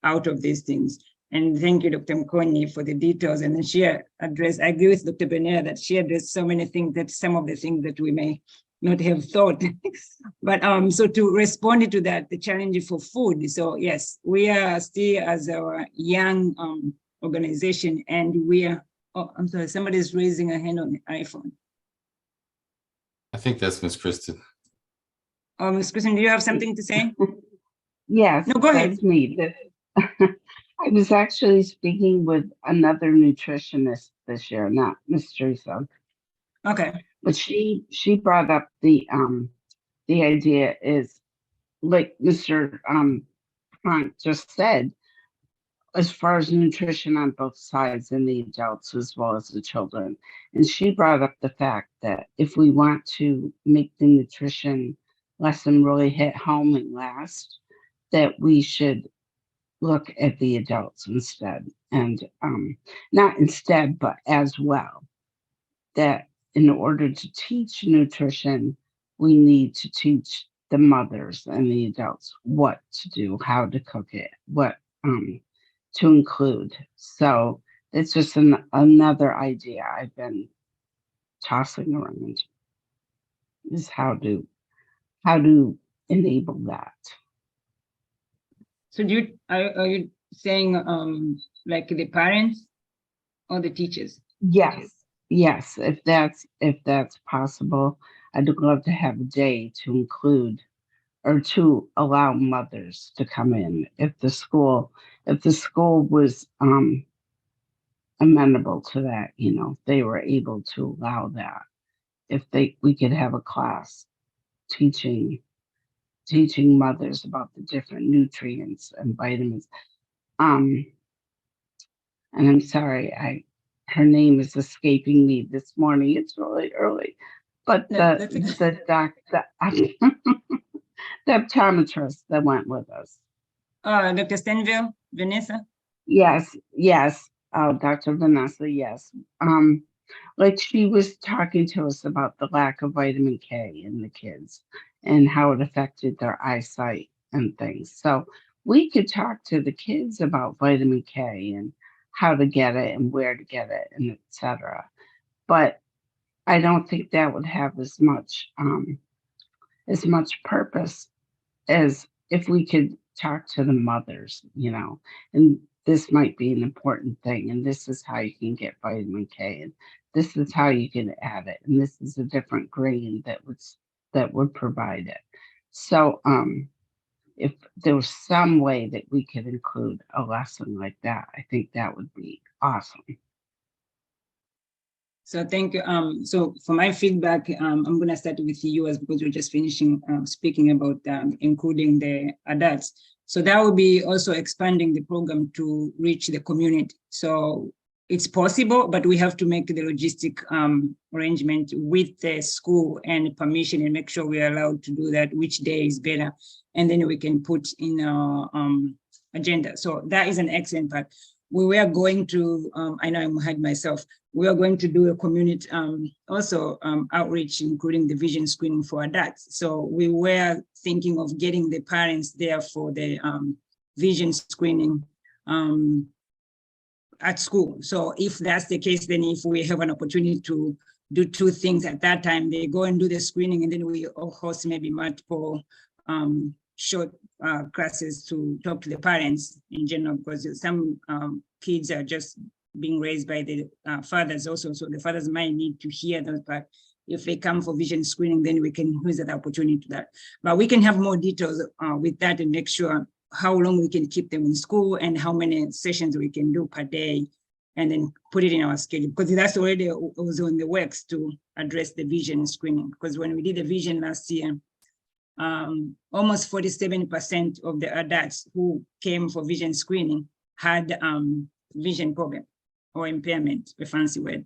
out of these things. And thank you, Dr. Mkonyi, for the details. And then she addressed, I agree with Dr. Benea that she addressed so many things, that some of the things that we may not have thought. But so to respond to that, the challenge for food. So yes, we are still as a young organization, and we are, oh, I'm sorry, somebody's raising a hand on the iPhone. I think that's Ms. Kristen. Oh, Ms. Kristen, do you have something to say? Yes, No, go ahead. that's me. I was actually speaking with another nutritionist this year, not Ms. Teresa. Okay. But she brought up the idea is like Mr. Frank just said, as far as nutrition on both sides, in the adults as well as the children. And she brought up the fact that if we want to make the nutrition lesson really hit home and last, that we should look at the adults instead, and not instead, but as well. That in order to teach nutrition, we need to teach the mothers and the adults what to do, how to cook it, what to include. So it's just another idea I've been tossing around, is how to enable that. So are you saying like the parents or the teachers? Yes, if that's possible, I'd love to have a day to include or to allow mothers to come in. If the school was amenable to that, they were able to allow that. If we could have a class teaching mothers about the different nutrients and vitamins. And I'm sorry, her name is escaping me this morning. It's really early, but the optometrist that went with us. Dr. Stenville, Vanessa? Yes. Dr. Vanessa, yes. Like she was talking to us about the lack of vitamin K in the kids and how it affected their eyesight and things. So we could talk to the kids about vitamin K and how to get it and where to get it and etc. But I don't think that would have as much purpose as if we could talk to the mothers, and this might be an important thing, and this is how you can get vitamin K, and this is how you can add it, and this is a different grain that would provide it. So if there was some way that we could include a lesson like that, I think that would be awesome. So thank you. So for my feedback, I'm going to start with you as because we're just finishing speaking about including the adults. So that will be also expanding the program to reach the community. So it's possible, but we have to make the logistic arrangement with the school and permission and make sure we are allowed to do that, which day is better. And then we can put in our agenda. So that is an excellent part. We were going to, I know I'm ahead myself, we are going to do a community outreach, including the vision screening for adults. So we were thinking of getting the parents there for the vision screening at school. So if that's the case, then if we have an opportunity to do two things at that time, they go and do the screening, and then we host maybe multiple short classes to talk to the parents in general, because some kids are just being raised by the fathers also, so the fathers might need to hear those part. If they come for vision screening, then we can use that opportunity to that. But we can have more details with that and make sure how long we can keep them in school and how many sessions we can do per day, and then put it in our schedule, because that's already also in the works to address the vision screening. Because when we did the vision last year, almost 47% of the adults who came for vision screening had vision problem or impairment, a fancy word.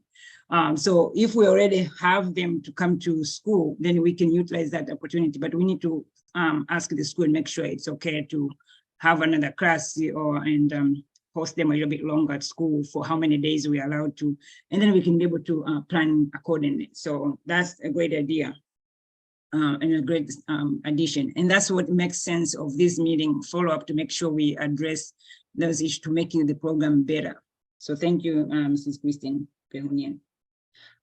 So if we already have them to come to school, then we can utilize that opportunity, but we need to ask the school and make sure it's okay to have another class and host them a little bit longer at school for how many days we are allowed to, and then we can be able to plan accordingly. So that's a great idea. And a great addition. And that's what makes sense of this meeting follow-up, to make sure we address those issues to making the program better. So thank you, Mrs. Christine Pehunian.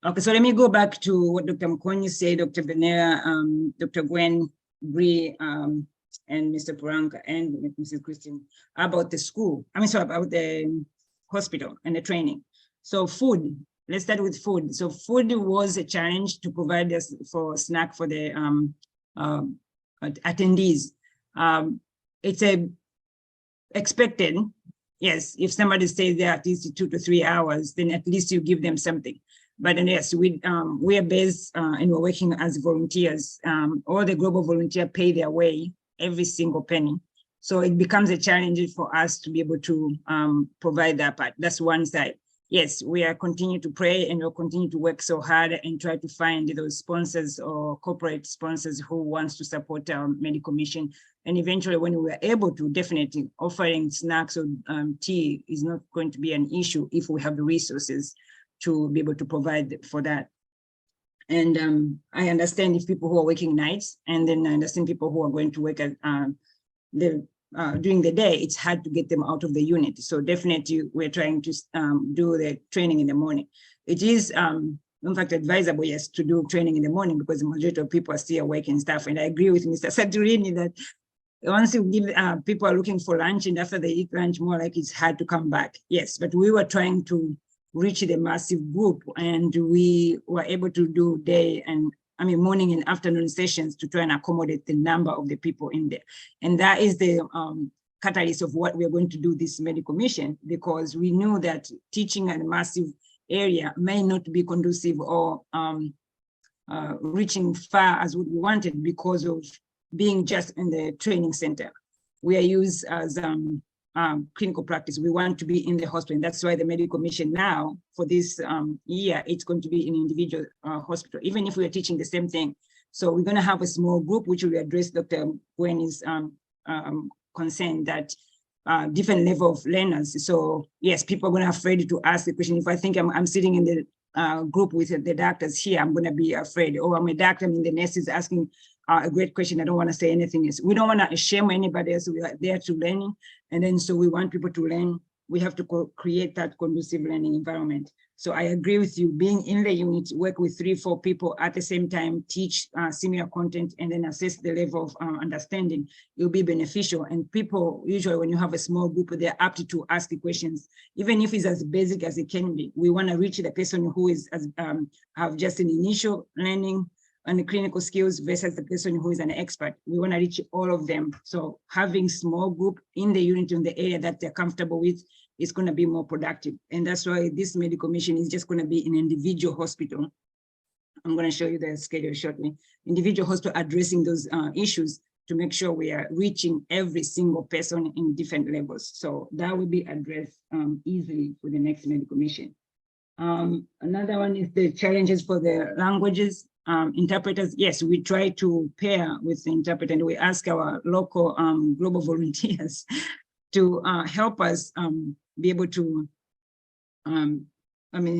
Okay, so let me go back to what Dr. Mkonyi said, Dr. Benera, Dr. Gwen, Bree, and Mr. Puranka and Mrs. Christine about the school. About the hospital and the training. So food. Let's start with food. So food was a challenge to provide us for snack for the attendees. It's expected, yes, if somebody stays there at least 2 to 3 hours, then at least you give them something. But then yes, we are based and we're working as volunteers. All the global volunteers pay their way, every single penny. So it becomes a challenge for us to be able to provide that part. That's one side. Yes, we are continuing to pray and we'll continue to work so hard and try to find those sponsors or corporate sponsors who wants to support our medical mission. And eventually when we are able to, definitely offering snacks or tea is not going to be an issue if we have the resources to be able to provide for that. And I understand if people who are working nights, and then I understand people who are going to work at during the day, it's hard to get them out of the unit. So definitely we're trying to do the training in the morning. It is, in fact, advisable, yes, to do training in the morning because the majority of people are still awake and stuff. And I agree with Mr. Saturini that once you give, people are looking for lunch, and after they eat lunch, more like it's hard to come back. Yes, but we were trying to reach the massive group, and we were able to do morning and afternoon sessions to try and accommodate the number of the people in there. And that is the catalyst of what we're going to do this medical mission, because we knew that teaching at a massive area may not be conducive or reaching far as what we wanted because of being just in the training center. We are used as clinical practice. We want to be in the hospital. And that's why the medical mission now for this year, it's going to be in individual hospital, even if we are teaching the same thing. So we're going to have a small group, which will address Dr. Gwen's concern that different level of learners. So yes, people are going to be afraid to ask the question. If I think I'm sitting in the group with the doctors here, I'm going to be afraid. Or I'm a doctor, the nurse is asking a great question. I don't want to say anything else. We don't want to shame anybody else. We are there to learn. And then so we want people to learn. We have to create that conducive learning environment. So I agree with you, being in the unit, work with 3-4 people at the same time, teach similar content, and then assess the level of understanding, it will be beneficial. And people, usually when you have a small group, they're apt to ask the questions, even if it's as basic as it can be. We want to reach the person who is have just an initial learning and the clinical skills versus the person who is an expert. We want to reach all of them. So having small group in the unit in the area that they're comfortable with is going to be more productive. And that's why this medical mission is just going to be in individual hospital. I'm going to show you the schedule shortly. Individual hospital addressing those issues to make sure we are reaching every single person in different levels. So that will be addressed easily for the next medical mission. Another one is the challenges for the languages. Interpreters, yes, we try to pair with the interpreter, and we ask our local global volunteers to help us be able to,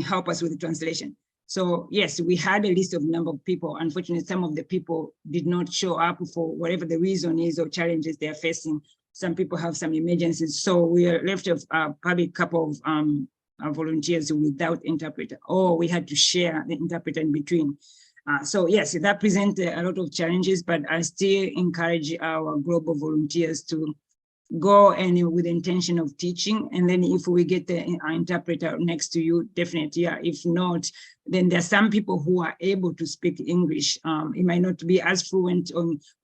help us with the translation. So yes, we had a list of number of people. Unfortunately, some of the people did not show up for whatever the reason is or challenges they are facing. Some people have some emergencies. So we are left with probably a couple of volunteers without interpreter, or we had to share the interpreter in between. So yes, that presents a lot of challenges, but I still encourage our global volunteers to go and with the intention of teaching. And then if we get the interpreter next to you, definitely, yeah. If not, then there are some people who are able to speak English. It might not be as fluent,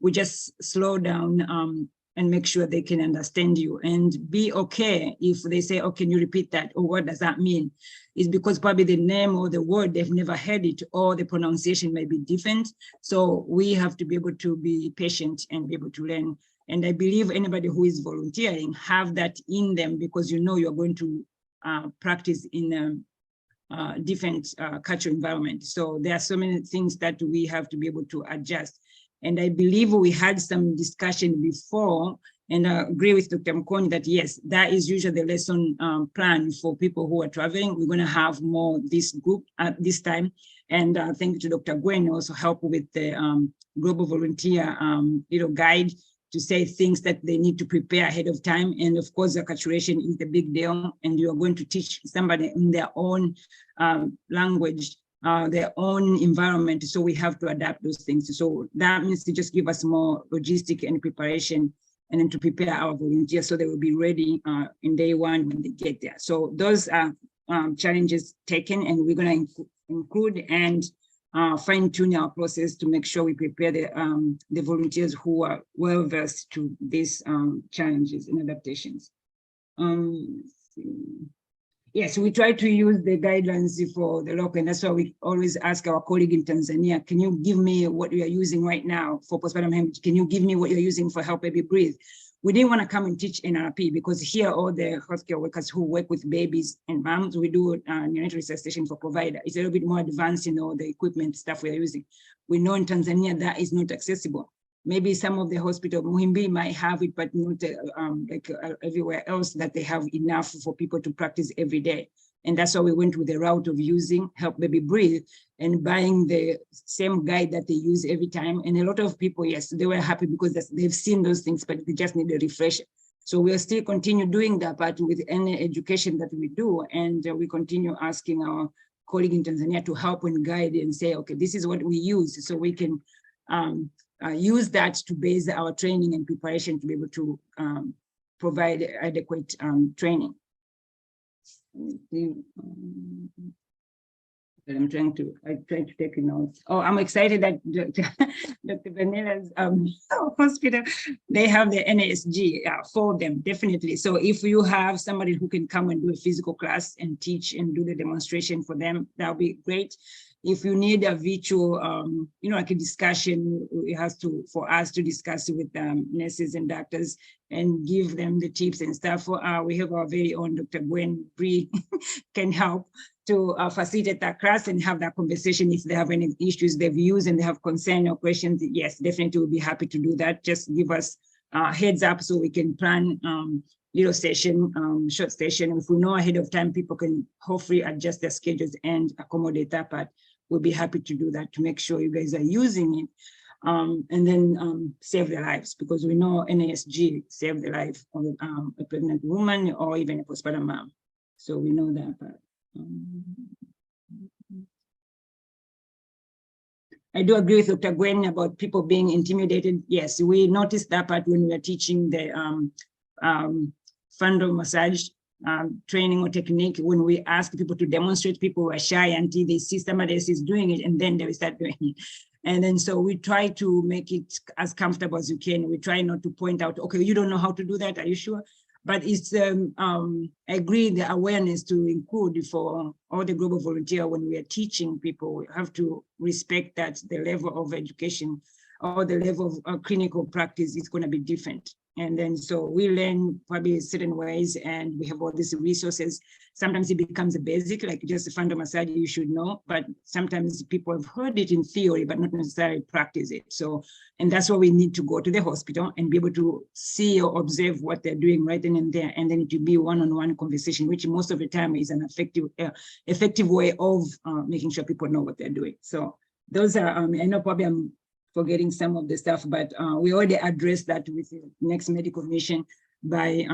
we just slow down and make sure they can understand you, and be okay if they say, oh, can you repeat that? Or what does that mean? It's because probably the name or the word, they've never heard it, or the pronunciation may be different. So we have to be able to be patient and be able to learn. And I believe anybody who is volunteering have that in them, because you know you're going to practice in a different cultural environment. So there are so many things that we have to be able to adjust. And I believe we had some discussion before, and I agree with Dr. Mkoni that yes, that is usually the lesson plan for people who are traveling. We're going to have more this group at this time. And thank you to Dr. Gwen, also help with the global volunteer guide to say things that they need to prepare ahead of time. And of course, the acculturation is the big deal. And you're going to teach somebody in their own language, their own environment. So we have to adapt those things. So that means to just give us more logistic and preparation, and then to prepare our volunteers so they will be ready in day one when they get there. So those are challenges taken, and we're going to include and fine tune our process to make sure we prepare the volunteers who are well versed to these challenges and adaptations. Yes, we try to use the guidelines for the local, and that's why we always ask our colleague in Tanzania, can you give me what you are using right now for postpartum hemorrhage? Can you give me what you're using for Help Baby Breathe? We didn't want to come and teach NRP, because here all the healthcare workers who work with babies and moms, we do neonatal resuscitation for provider. It's a little bit more advanced in all the equipment stuff we're using. We know in Tanzania that is not accessible. Maybe some of the hospital, Muhimbi might have it, but not everywhere else that they have enough for people to practice every day. And that's why we went with the route of using Help Baby Breathe and buying the same guide that they use every time. And a lot of people, yes, they were happy because they've seen those things, but they just need a refresher. So we'll still continue doing that part with any education that we do. And we continue asking our colleague in Tanzania to help and guide and say, okay, this is what we use. So we can use that to base our training and preparation to be able to provide adequate training. I'm trying to take notes. Oh, I'm excited that Dr. Vanilla's hospital, they have the NASG for them, definitely. So if you have somebody who can come and do a physical class and teach and do the demonstration for them, that'll be great. If you need a virtual, like a discussion, it has to, for us to discuss with nurses and doctors and give them the tips and stuff. We have our very own Dr. Gwen Bree can help to facilitate that class and have that conversation. If they have any issues they've used and they have concern or questions, yes, definitely we'll be happy to do that. Just give us heads up so we can plan little session, short session. If we know ahead of time, people can hopefully adjust their schedules and accommodate that, but we'll be happy to do that to make sure you guys are using it and then save their lives, because we know NASG saved the life of a pregnant woman or even a postpartum mom. So we know that part. I do agree with Dr. Gwen about people being intimidated. Yes, we noticed that part when we were teaching the fundal massage training or technique. When we ask people to demonstrate, people were shy until they see somebody else is doing it, and then they will start doing it. And then so we try to make it as comfortable as you can. We try not to point out, okay, you don't know how to do that, are you sure? But it's, I agree, the awareness to include for all the global volunteer when we are teaching people, we have to respect that the level of education or the level of clinical practice is going to be different. And then so we learn probably certain ways, and we have all these resources. Sometimes it becomes a basic, like just a fundal massage you should know, but sometimes people have heard it in theory, but not necessarily practice it. So, and that's why we need to go to the hospital and be able to see or observe what they're doing right then and there, and then it will be one-on-one conversation, which most of the time is an effective way of making sure people know what they're doing. So those are, I know probably I'm forgetting some of the stuff, but we already addressed that with the next medical mission by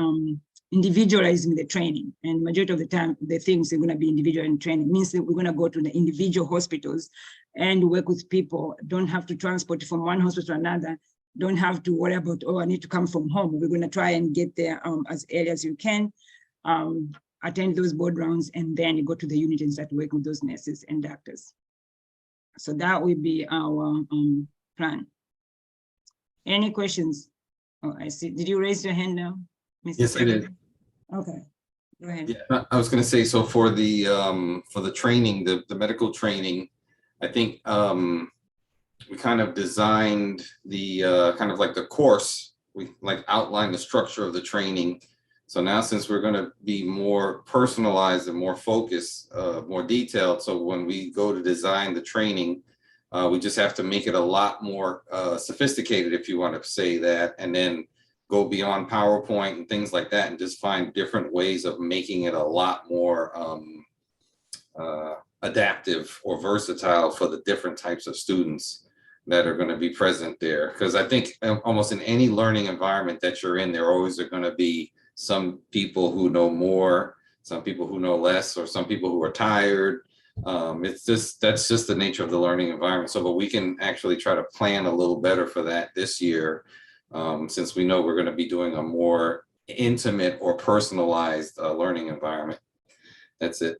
individualizing the training. And majority of the time, the things are going to be individual in training. It means that we're going to go to the individual hospitals and work with people. Don't have to transport from one hospital to another. Don't have to worry about, oh, I need to come from home. We're going to try and get there as early as you can, attend those board rounds, and then you go to the unit and start working with those nurses and doctors. So that will be our plan. Any questions? Oh, I see. Did you raise your hand now? Mr. Yes, I did. Okay, go ahead. Yeah, I was going to say, so for the training, the medical training, I think we kind of designed the kind of like the course. We like outlined the structure of the training. So now, since we're going to be more personalized and more focused, more detailed, so when we go to design the training, we just have to make it a lot more sophisticated, if you want to say that, and then go beyond PowerPoint and things like that, and just find different ways of making it a lot more adaptive or versatile for the different types of students that are going to be present there. Because I think almost in any learning environment that you're in, there always are going to be some people who know more, some people who know less, or some people who are tired. It's just, that's just the nature of the learning environment. So, but we can actually try to plan a little better for that this year, since we know we're going to be doing a more intimate or personalized learning environment. That's it.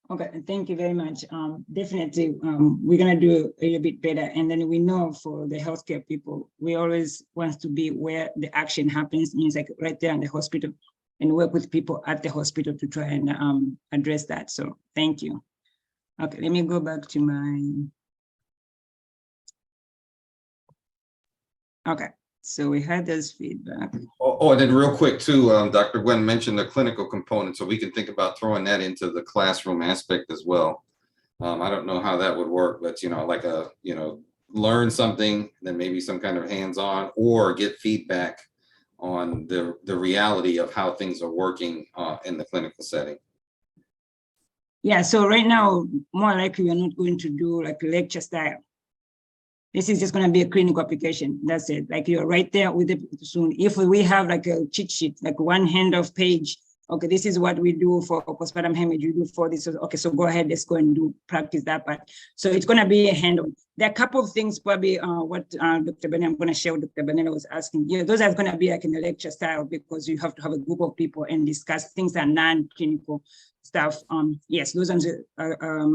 Okay, thank you very much. Definitely, we're gonna do a little bit better. And then we know for the healthcare people, we always want to be where the action happens, means like right there in the hospital, and work with people at the hospital to try and address that. So thank you. Okay, let me go back to my, okay. So we had this feedback. Oh, and then real quick too, Dr. Gwen mentioned the clinical component, so we can think about throwing that into the classroom aspect as well. I don't know how that would work, but like learn something, then maybe some kind of hands-on, or get feedback on the reality of how things are working in the clinical setting. Yeah, so right now, more likely we're not going to do like lecture style. This is just going to be a clinical application. That's it. Like you're right there with it soon. If we have like a cheat sheet, like one handoff page, okay, this is what we do for postpartum hemorrhage, you do for this. Okay, so go ahead, let's go and do practice that part. So it's going to be a handoff. There are a couple of things probably what Dr. Benella, I'm going to share what Dr. Benella was asking. Yeah, those are going to be like in the lecture style because you have to have a group of people and discuss things that are non-clinical stuff. Yes, those are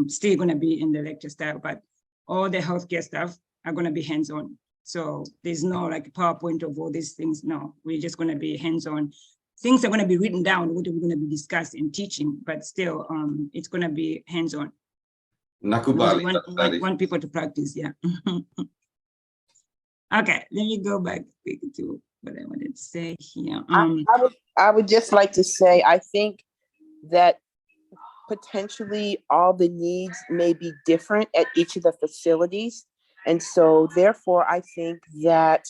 still going to be in the lecture style, but all the healthcare stuff are going to be hands-on. So there's no like PowerPoint of all these things. No, we're just going to be hands-on. Things are going to be written down, what we're going to be discussed and teaching, but still it's going to be hands-on. Nakubali. Want people to practice, yeah. Okay, let me go back to what I wanted to say here. I would just like to say, I think that potentially all the needs may be different at each of the facilities. And so therefore, I think that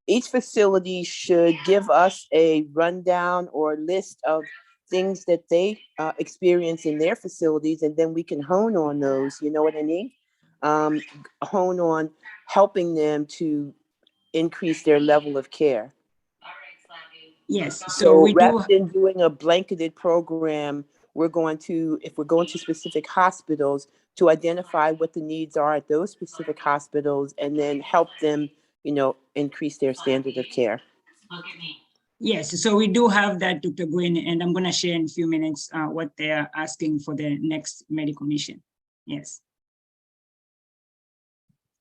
each facility should give us a rundown or list of things that they experience in their facilities, and then we can hone on those, you know what I mean? Hone on helping them to increase their level of care. Yes, so rather than doing a blanketed program, we're going to, if we're going to specific hospitals, to identify what the needs are at those specific hospitals and then help them, you know, increase their standard of care. Yes, so we do have that, Dr. Gwen, and I'm going to share in a few minutes what they're asking for the next medical mission. Yes.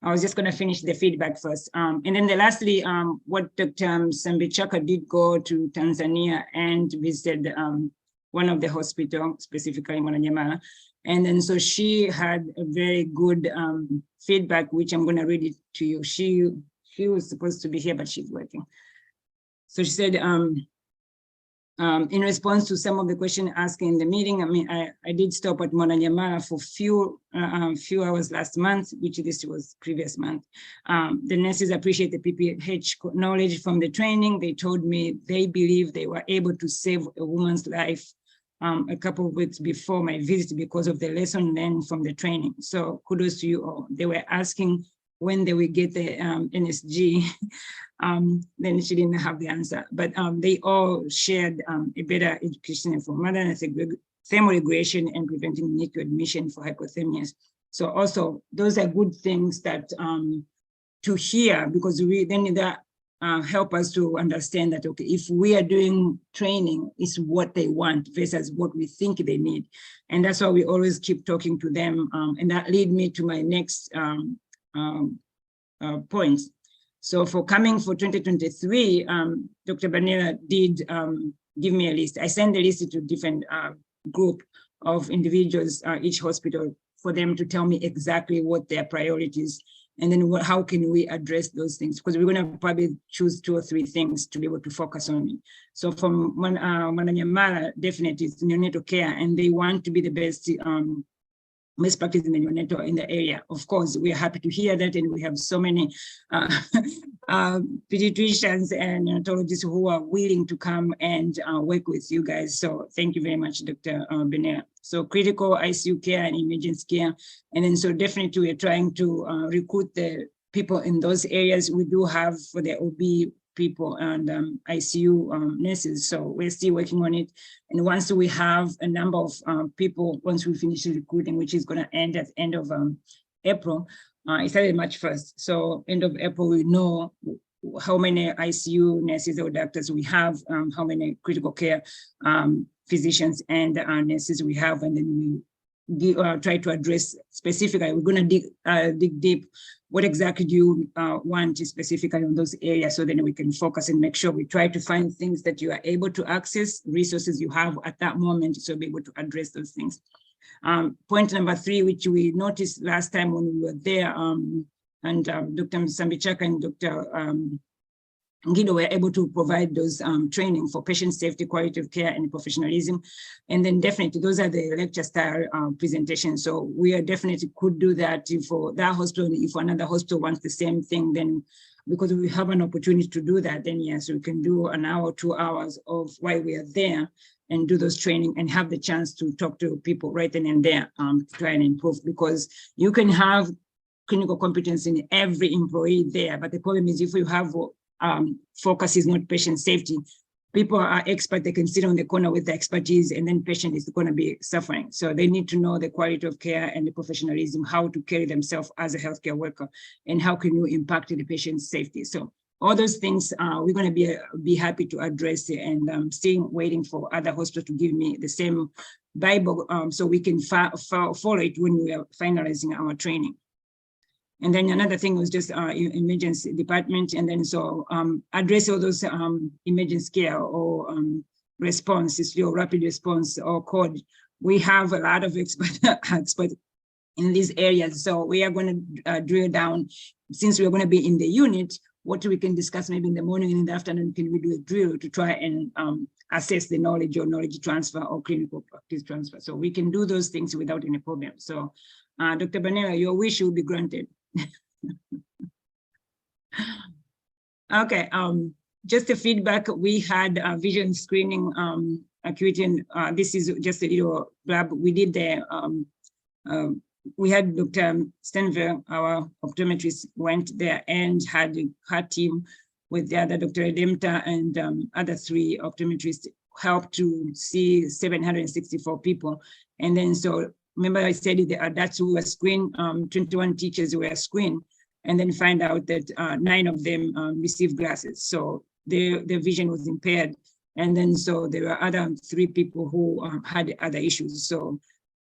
I was just going to finish the feedback first. And then lastly, what Dr. Sambichaka did go to Tanzania and visited one of the hospitals, specifically Mwananyamala. And then so she had a very good feedback, which I'm going to read it to you. She was supposed to be here, but she's working. So she said, in response to some of the questions asked in the meeting, I mean, I did stop at Mwananyamala for few hours last month, which this was previous month. The nurses appreciate the PPH knowledge from the training. They told me they believe they were able to save a woman's life a couple of weeks before my visit because of the lesson learned from the training. So kudos to you all. They were asking when they will get the NSG. Then she didn't have the answer, but they all shared a better education for mother and thermoregulation and preventing NICU admission for hypothermia. So also those are good things that to hear, because we then that help us to understand that, okay, if we are doing training, it's what they want versus what we think they need. And that's why we always keep talking to them. And that lead me to my next points. So for coming for 2023, Dr. Benella did give me a list. I sent the list to different group of individuals, each hospital, for them to tell me exactly what their priorities, and then how can we address those things? Because we're going to probably choose 2 or 3 things to be able to focus on. So from Mwananyamala, definitely it's neonatal care, and they want to be the best practice in the neonatal in the area. Of course, we're happy to hear that, and we have so many pediatricians and neonatologists who are willing to come and work with you guys. So thank you very much, Dr. Benella. So critical ICU care and emergency care. And then so definitely we're trying to recruit the people in those areas. We do have for the OB people and ICU nurses. So we're still working on it. And once we have a number of people, once we finish recruiting, which is going to end at the end of April, it started March 1st. So end of April, we know how many ICU nurses or doctors we have, how many critical care physicians and nurses we have, and then we try to address specifically. We're going to dig deep. What exactly do you want specifically on those areas, so then we can focus and make sure we try to find things that you are able to access, resources you have at that moment, so be able to address those things. Point number 3, which we noticed last time when we were there, and Dr. Sambichaka and Dr. Guido were able to provide those training for patient safety, quality of care, and professionalism. And then definitely those are the lecture style presentations. So we are definitely could do that for that hospital. If another hospital wants the same thing, then because we have an opportunity to do that, then yes, we can do an hour, 2 hours of while we are there. and do those training and have the chance to talk to people right then and there to try and improve, because you can have clinical competence in every employee there, but the problem is if you have focus is not patient safety, people are expert, they can sit on the corner with the expertise, and then patient is going to be suffering. So they need to know the quality of care and the professionalism, how to carry themselves as a healthcare worker, and how can you impact the patient's safety. So all those things we're going to be happy to address, and I'm still waiting for other hospitals to give me the same Bible so we can follow it when we are finalizing our training. And then another thing was just emergency department, and then so address all those emergency care or responses, your rapid response or code. We have a lot of expert in these areas, so we are going to drill down, since we're going to be in the unit, what we can discuss maybe in the morning and in the afternoon. Can we do a drill to try and assess the knowledge or knowledge transfer or clinical practice transfer? So we can do those things without any problem. So Dr. Banera, your wish will be granted. Okay, just a feedback. We had a vision screening acuity, and this is just a little blab. We did the we had Dr. Stenver, our optometrist, went there and had her team with the other Dr. Redempta and other 3 optometrists helped to see 764 people. And then so remember I said that's who were screened, 21 teachers were screened, and then find out that 9 of them received glasses. So their vision was impaired. And then so there were other 3 people who had other issues. So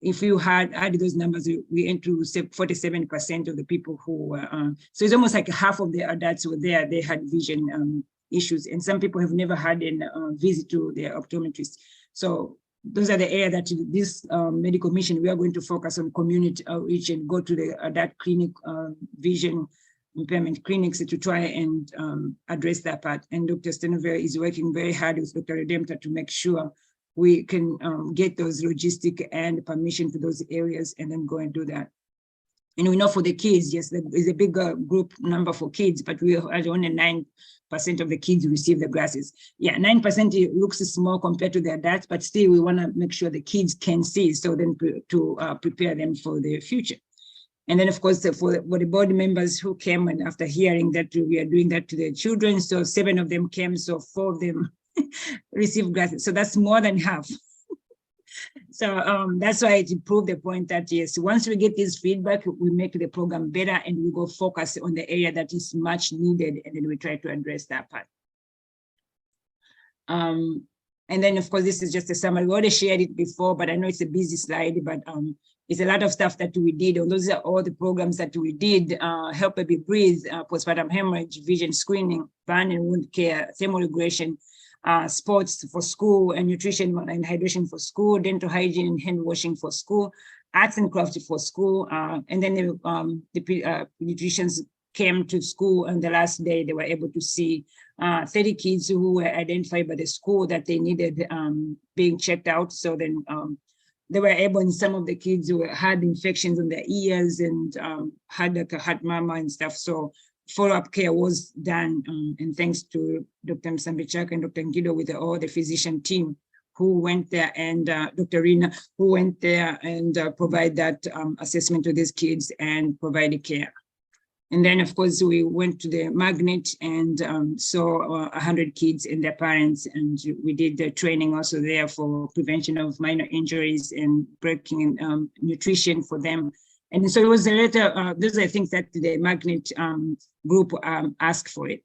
if you had those numbers, we went to 47% of the people who were, so it's almost like half of the adults were there, they had vision issues. And some people have never had a visit to their optometrist. So those are the areas that this medical mission, we are going to focus on community outreach and go to the adult clinic, vision impairment clinics to try and address that part. And Dr. Stenover is working very hard with Dr. Redempta to make sure we can get those logistic and permission to those areas and then go and do that. And we know for the kids, yes, there is a bigger group number for kids, but we had only 9% of the kids receive the glasses. Yeah, 9% looks small compared to the adults, but still we want to make sure the kids can see, so then to prepare them for the future. And then of course, for the board members who came, and after hearing that we are doing that to the children, so 7 of them came, so 4 of them received glasses. So that's more than half. So that's why it proved the point that yes, once we get this feedback, we make the program better and we go focus on the area that is much needed, and then we try to address that part. And then of course, this is just a summary. We already shared it before, but I know it's a busy slide, but it's a lot of stuff that we did. And those are all the programs that we did: Help Baby Breathe, postpartum hemorrhage, vision screening, burn and wound care, thermoregulation, sports for school, and nutrition and hydration for school, dental hygiene and hand washing for school, arts and crafts for school. And then the pediatricians came to school, and the last day they were able to see 30 kids who were identified by the school that they needed being checked out. So then they were able, and some of the kids who had infections on their ears and had like a heart murmur and stuff. So follow-up care was done, and thanks to Dr. Msambichak and Dr. Ngido with all the physician team who went there, and Dr. Rina, who went there and provide that assessment to these kids and provided care. And then of course we went to the magnet and saw 100 kids and their parents, and we did the training also there for prevention of minor injuries and breaking nutrition for them. And so it was a letter, those are things that the magnet group asked for it.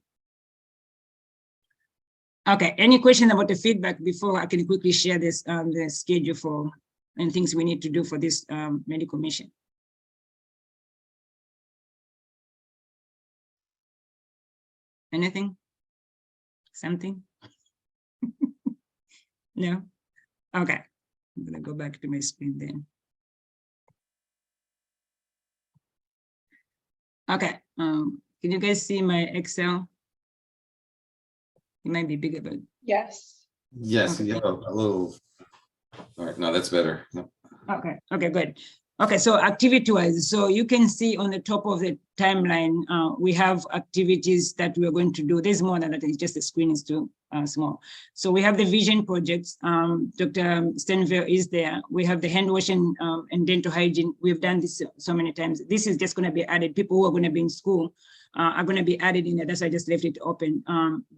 Okay, any question about the feedback before I can quickly share this, the schedule for and things we need to do for this medical mission? Anything? Something? No? Okay, I'm gonna go back to my screen then. Okay, can you guys see my Excel? It might be bigger, but. Yes. Yes, Okay. you have a little, all right, no, that's better. No. Okay, okay, good. Okay, so activity-wise, so you can see on the top of the timeline, we have activities that we are going to do. There's more than that, it's just the screen is too small. So we have the vision projects. Dr. Stenville is there. We have the hand washing and dental hygiene. We've done this so many times. This is just going to be added. People who are going to be in school are going to be added in there. That's why I just left it open.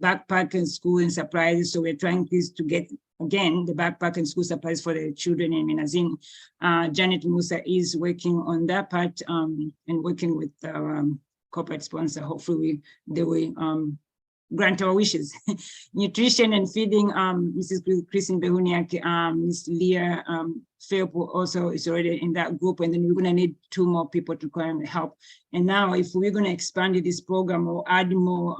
Backpack and school and supplies. So we're trying this to get, again, the backpack and school supplies for the children in Minazin. Janet Musa is working on that part and working with our corporate sponsor. Hopefully they will grant our wishes. Nutrition and feeding, Mrs. Christine Behuniak, Ms. Leah Philpo also is already in that group, and then we're gonna need 2 more people to come and help. And now if we're gonna expand this program or add more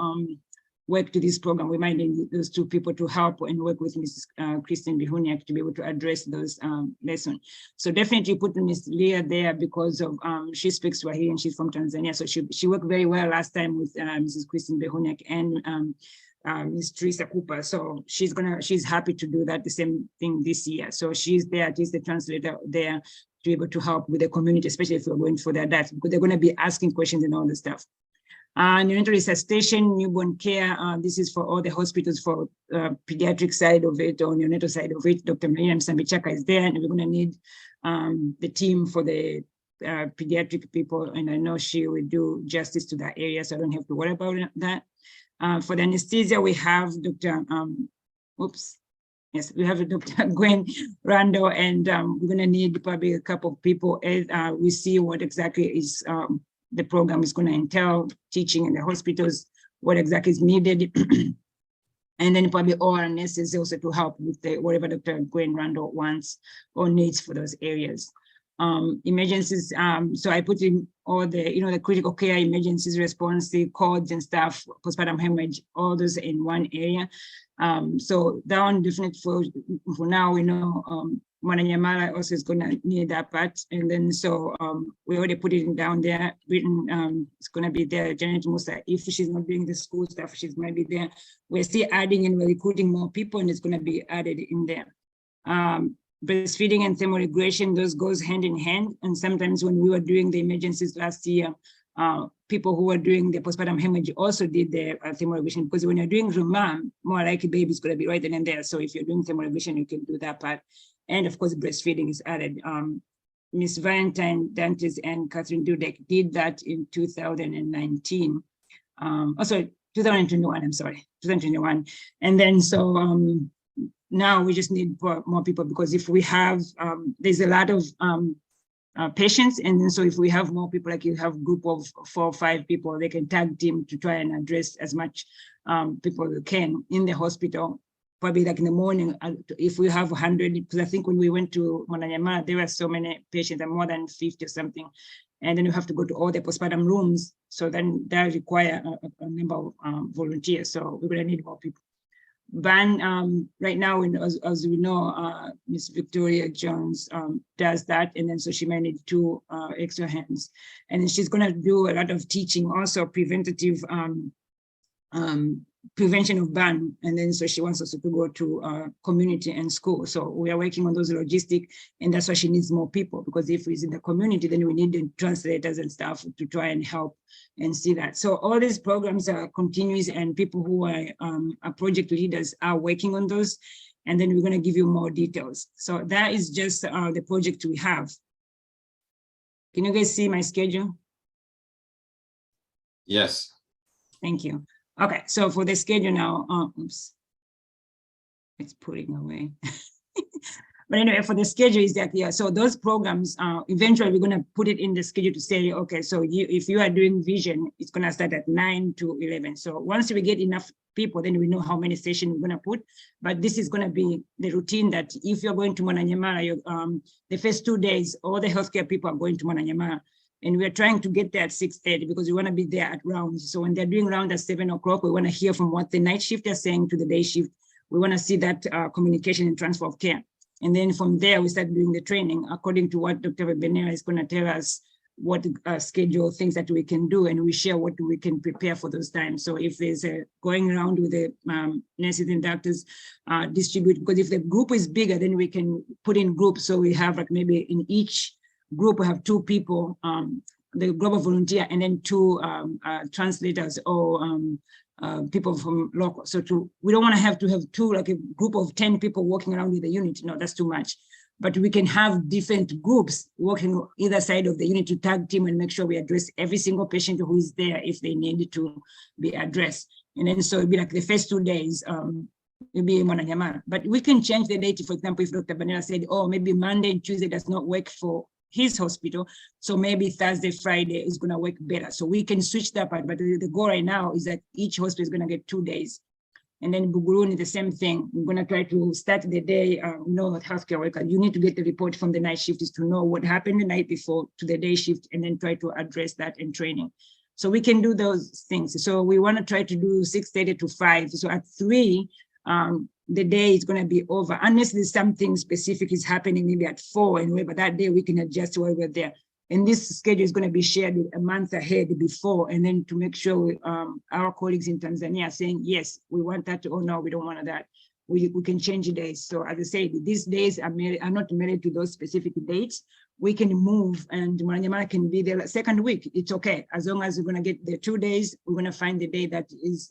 work to this program, we might need those 2 people to help and work with Mrs. Christine Behuniak to be able to address those lessons. So definitely put Ms. Leah there because of she speaks Swahili and she's from Tanzania. So she worked very well last time with Mrs. Christine Behuniak and Ms. Teresa Cooper. So she's happy to do that, the same thing this year. So she's there, at least the translator there, to be able to help with the community, especially if we're going for their data, because they're going to be asking questions and all the stuff. Neonatal resuscitation, newborn care, this is for all the hospitals for pediatric side of it or neonatal side of it. Dr. Miriam Sambichaka is there, and we're going to need the team for the pediatric people, and I know she will do justice to that area, so I don't have to worry about that. For the anesthesia, we have Dr. We have Dr. Gwen Randall, and we're going to need probably a couple of people as we see what exactly is the program is going to entail, teaching in the hospitals, what exactly is needed. And then probably all our nurses also to help with the whatever Dr. Gwen Randall wants or needs for those areas. Emergencies, so I put in all the, the critical care emergencies response, the codes and stuff, postpartum hemorrhage, all those in one area. So that one definitely for now, we know Mwananyamala also is going to need that part. And then so we already put it down there, written, it's going to be there. Janet Musa, if she's not doing the school stuff, she's might be there. We're still adding and we're recruiting more people, and it's going to be added in there. Breastfeeding and thermoregulation, those goes hand in hand. And sometimes when we were doing the emergencies last year, people who were doing the postpartum hemorrhage also did the thermoregulation, because when you're doing Rumam, more likely baby's going to be right then and there. So if you're doing thermoregulation, you can do that part. And of course, breastfeeding is added. Miss Valentine Dantes and Catherine Dudek did that in 2019. Sorry, 2021, I'm sorry, 2021. And then so now we just need more people, because if we have, there's a lot of patients, and then so if we have more people, like you have a group of 4 or 5 people, they can tag team to try and address as much people they can in the hospital. Probably like in the morning, if we have 100, because I think when we went to Mwananyamala, there were so many patients, and more than 50 or something. And then you have to go to all the postpartum rooms. So then that require a number of volunteers. So we're gonna need more people. Ban, right now, as we know, Miss Victoria Jones does that. And then so she may need 2 extra hands. And then she's gonna do a lot of teaching, also preventative prevention of ban, and then so she wants us to go to community and school. So we are working on those logistic, and that's why she needs more people, because if it's in the community, then we need the translators and stuff to try and help and see that. So all these programs are continuous, and people who are project leaders are working on those, and then we're going to give you more details. So that is just the project we have. Can you guys see my schedule? Yes. Thank you. Okay, so for the schedule now, oops, it's putting away. But anyway, for the schedule is that, yeah, so those programs, eventually we're gonna put it in the schedule to say, okay, so if you are doing vision, it's gonna start at 9 to 11. So once we get enough people, then we know how many sessions we're gonna put. But this is gonna be the routine that if you're going to Mwananyamala, the first 2 days, all the healthcare people are going to Mwananyamala. And we're trying to get there at 6:30 because we want to be there at rounds. So when they're doing round at 7 o'clock, we want to hear from what the night shift are saying to the day shift. We want to see that communication and transfer of care. And then from there, we start doing the training according to what Dr. Benera is going to tell us, what schedule things that we can do, and we share what we can prepare for those times. So if there's a going around with the nurses and doctors, distribute, because if the group is bigger, then we can put in groups. So we have like maybe in each group, we have 2 people, the global volunteer, and then 2 translators or people from local. So we don't want to have 2, like a group of 10 people walking around with the unit. No, that's too much. But we can have different groups working either side of the unit to tag team and make sure we address every single patient who is there if they need to be addressed. And then so it'd be like the first 2 days, it'll be Mwananyamala. But we can change the date. For example, if Dr. Banera said, oh, maybe Monday and Tuesday does not work for his hospital, so maybe Thursday, Friday is going to work better. So we can switch that part. But the goal right now is that each hospital is going to get 2 days. And then Buguruni, the same thing. We're going to try to start the day, healthcare worker. You need to get the report from the night shift is to know what happened the night before to the day shift, and then try to address that in training. So we can do those things. So we want to try to do 6:30 to 5. So at 3, the day is going to be over, unless there's something specific is happening maybe at 4, and but that day we can adjust while we're there. And this schedule is going to be shared a month ahead before, and then to make sure our colleagues in Tanzania are saying, yes, we want that, or no, we don't want that. We can change days. So as I said, these days are not married to those specific dates. We can move, and Mwananyamala can be there second week. It's okay. As long as we're going to get the 2 days, we're going to find the day that is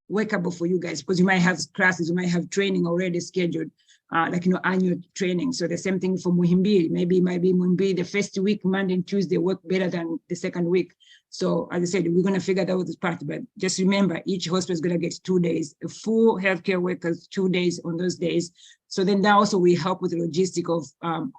workable for you guys, because you might have classes, you might have training already scheduled, like annual training. So the same thing for Muhimbili. Maybe it might be Muhimbili the first week, Monday and Tuesday work better than the second week. So as I said, we're going to figure out this part, but just remember, each hospital is going to get 2 days, a full healthcare workers 2 days on those days. So then that also will help with the logistic of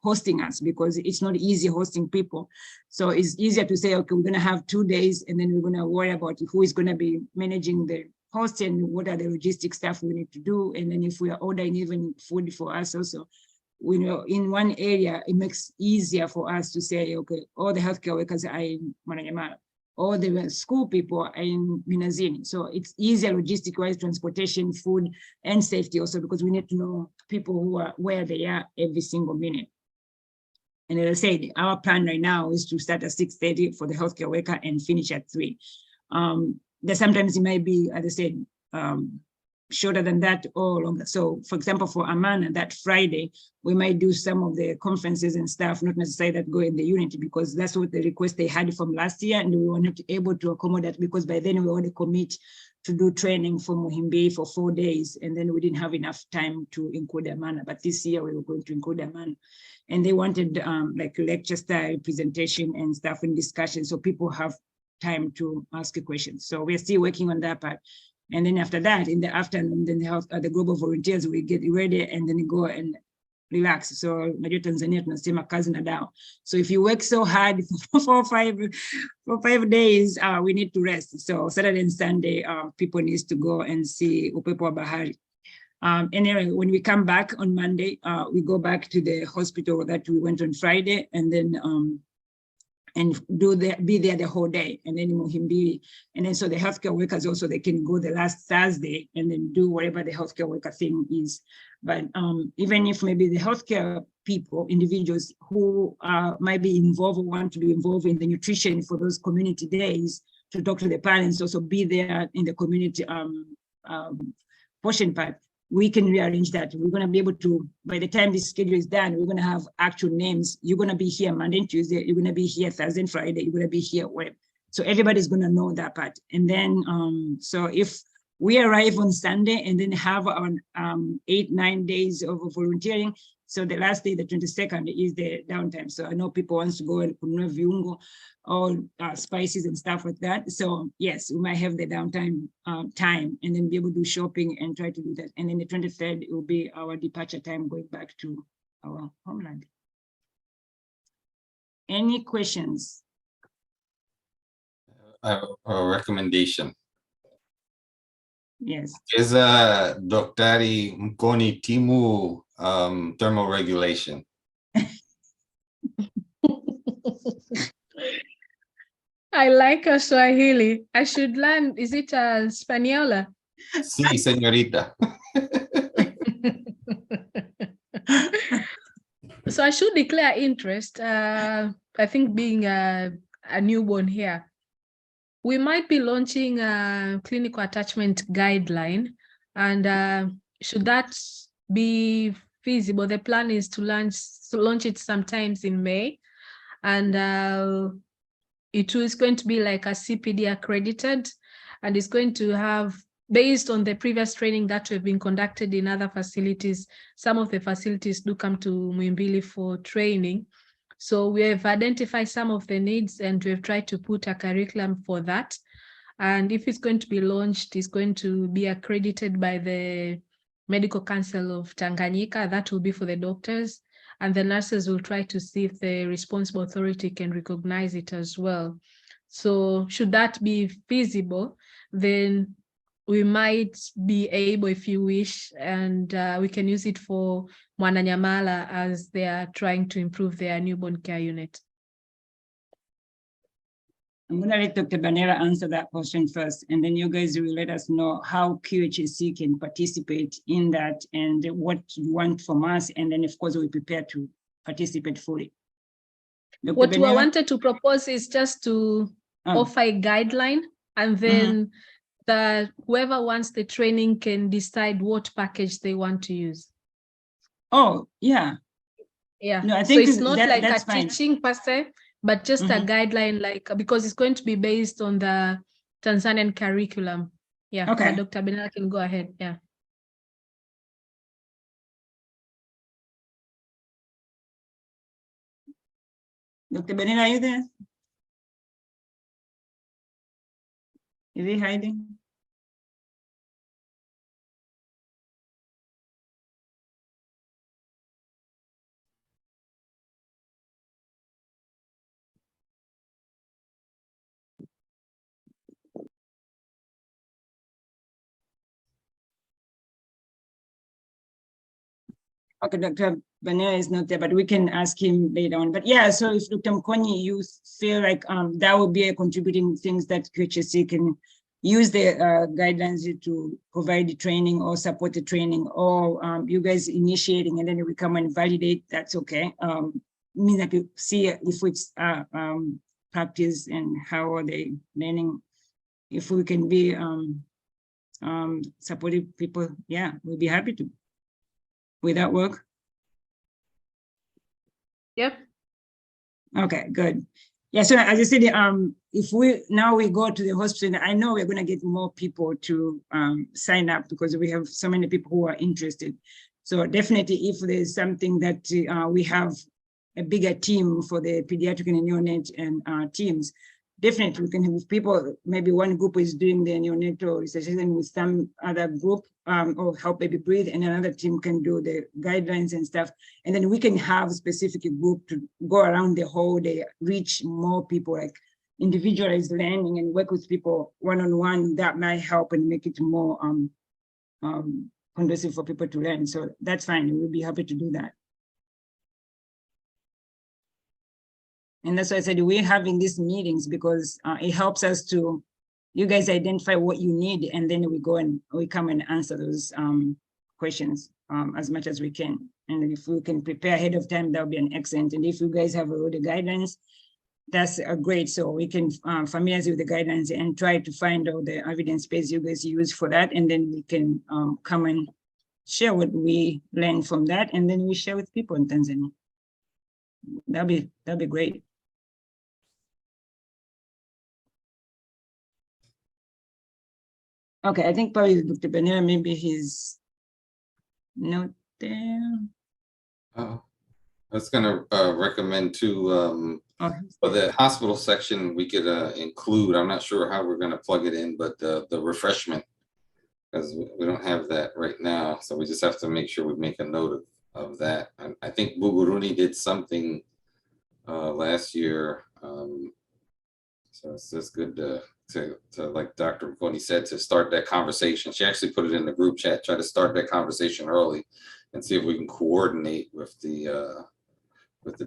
hosting us, because it's not easy hosting people. So it's easier to say, okay, we're going to have 2 days, and then we're going to worry about who is going to be managing the host and what are the logistic stuff we need to do. And then if we are ordering even food for us also, we know in one area, it makes easier for us to say, okay, all the healthcare workers are in Mwananyamala, all the school people are in Minazini. So it's easier logistic-wise, transportation, food, and safety also, because we need to know people who are where they are every single minute. And as I said, our plan right now is to start at 6:30 for the healthcare worker and finish at 3. That sometimes it might be, as I said, shorter than that or longer. So for example, for Amana, that Friday, we might do some of the conferences and stuff, not necessarily that go in the unit, because that's what the request they had from last year, and we were not able to accommodate, because by then we already commit to do training for Muhimbi for 4 days, and then we didn't have enough time to include Amana. But this year we were going to include Amana. And they wanted like lecture style presentation and stuff and discussion, so people have time to ask a question. So we're still working on that part. And then after that, in the afternoon, then the global volunteers will get ready and then go and relax. So najua Tanzania tunasema kazi na dawa. So if you work so hard for 5 days, we need to rest. So Saturday and Sunday, people need to go and see upepo wa bahari. Anyway, when we come back on Monday, we go back to the hospital that we went on Friday, and then and be there the whole day, and then Muhimbili. And then so the healthcare workers also, they can go the last Thursday and then do whatever the healthcare worker thing is. But even if maybe the healthcare people, individuals who might be involved or want to be involved in the nutrition for those community days, to talk to the parents, also be there in the community portion part, we can rearrange that. We're going to be able to, by the time this schedule is done, we're going to have actual names. You're going to be here Monday and Tuesday, you're going to be here Thursday and Friday, you're going to be here where. So everybody's going to know that part. And then, so if we arrive on Sunday and then have our 8-9 days of volunteering, so the last day, the 22nd, is the downtime. So I know people want to go and kununua viungo, all spices and stuff like that. So yes, we might have the downtime time, and then be able to do shopping and try to do that. And then the 23rd, it will be our departure time going back to our homeland. Any questions? A recommendation. Yes. Is Daktari Mkoni Timu thermal regulation? I like a Swahili. I should learn, is it Spaniola? Sí, señorita. So I should declare interest. I think being a newborn here, we might be launching a clinical attachment guideline, and should that be feasible, the plan is to launch it sometimes in May. and it is going to be like a CPD accredited, and it's going to have, based on the previous training that we've been conducted in other facilities, some of the facilities do come to Muhimbili for training. So we have identified some of the needs and we've tried to put a curriculum for that. And if it's going to be launched, it's going to be accredited by the Medical Council of Tanganyika. That will be for the doctors. And the nurses will try to see if the responsible authority can recognize it as well. So should that be feasible, then we might be able, if you wish, and we can use it for Mwananyamala as they are trying to improve their newborn care unit. I'm going to let Dr. Banera answer that question first, and then you guys will let us know how QHSC can participate in that and what you want from us. And then, of course, we prepare to participate fully. Dr. What Banera? we wanted to propose is just to offer a guideline, and then that whoever wants the training can decide what package they want to use. Oh, yeah. Yeah. No, I think so it's not like a fine. teaching per se, but just a guideline, like, because it's going to be based on the Tanzanian curriculum. Yeah. Okay. Dr. Benella can go ahead. Yeah. Dr. Benella, are you there? Is he hiding? Okay, Dr. Banera is not there, but we can ask him later on. But yeah, so if Dr. Mkonyi, you feel like that would be a contributing things that QHSC can use the guidelines to provide the training or support the training, or you guys initiating and then we come and validate, that's okay. Mean that you see if it's practice and how are they learning. If we can be supportive people, yeah, we'll be happy to. Will that work? Yep. Okay, good. Yeah, so as I said, if we go to the hospital, I know we're going to get more people to sign up because we have so many people who are interested. So definitely, if there's something that we have a bigger team for the pediatric and neonate and teams, definitely we can have people, maybe one group is doing the neonatal research and with some other group or Help Baby Breathe, and another team can do the guidelines and stuff. And then we can have a specific group to go around the whole day, reach more people, like individualized learning and work with people one-on-one. That might help and make it more conducive for people to learn. So that's fine, we'll be happy to do that. And that's why I said we're having these meetings because it helps us to, you guys identify what you need, and then we go and we come and answer those questions as much as we can. And if we can prepare ahead of time, that'll be an excellent. And if you guys have already guidelines, that's great. So we can familiarize with the guidelines and try to find out the evidence base you guys use for that. And then we can come and share what we learned from that. And then we share with people in Tanzania. That'd be great. Okay, I think probably Dr. Banera, maybe he's not there. I was going to recommend too, for the hospital section, we could include, I'm not sure how we're going to plug it in, but the refreshment, because we don't have that right now. So we just have to make sure we make a note of that. And I think Buguruni did something last year. So it's just good to like Dr. Mkonyi said, to start that conversation. She actually put it in the group chat, try to start that conversation early and see if we can coordinate with the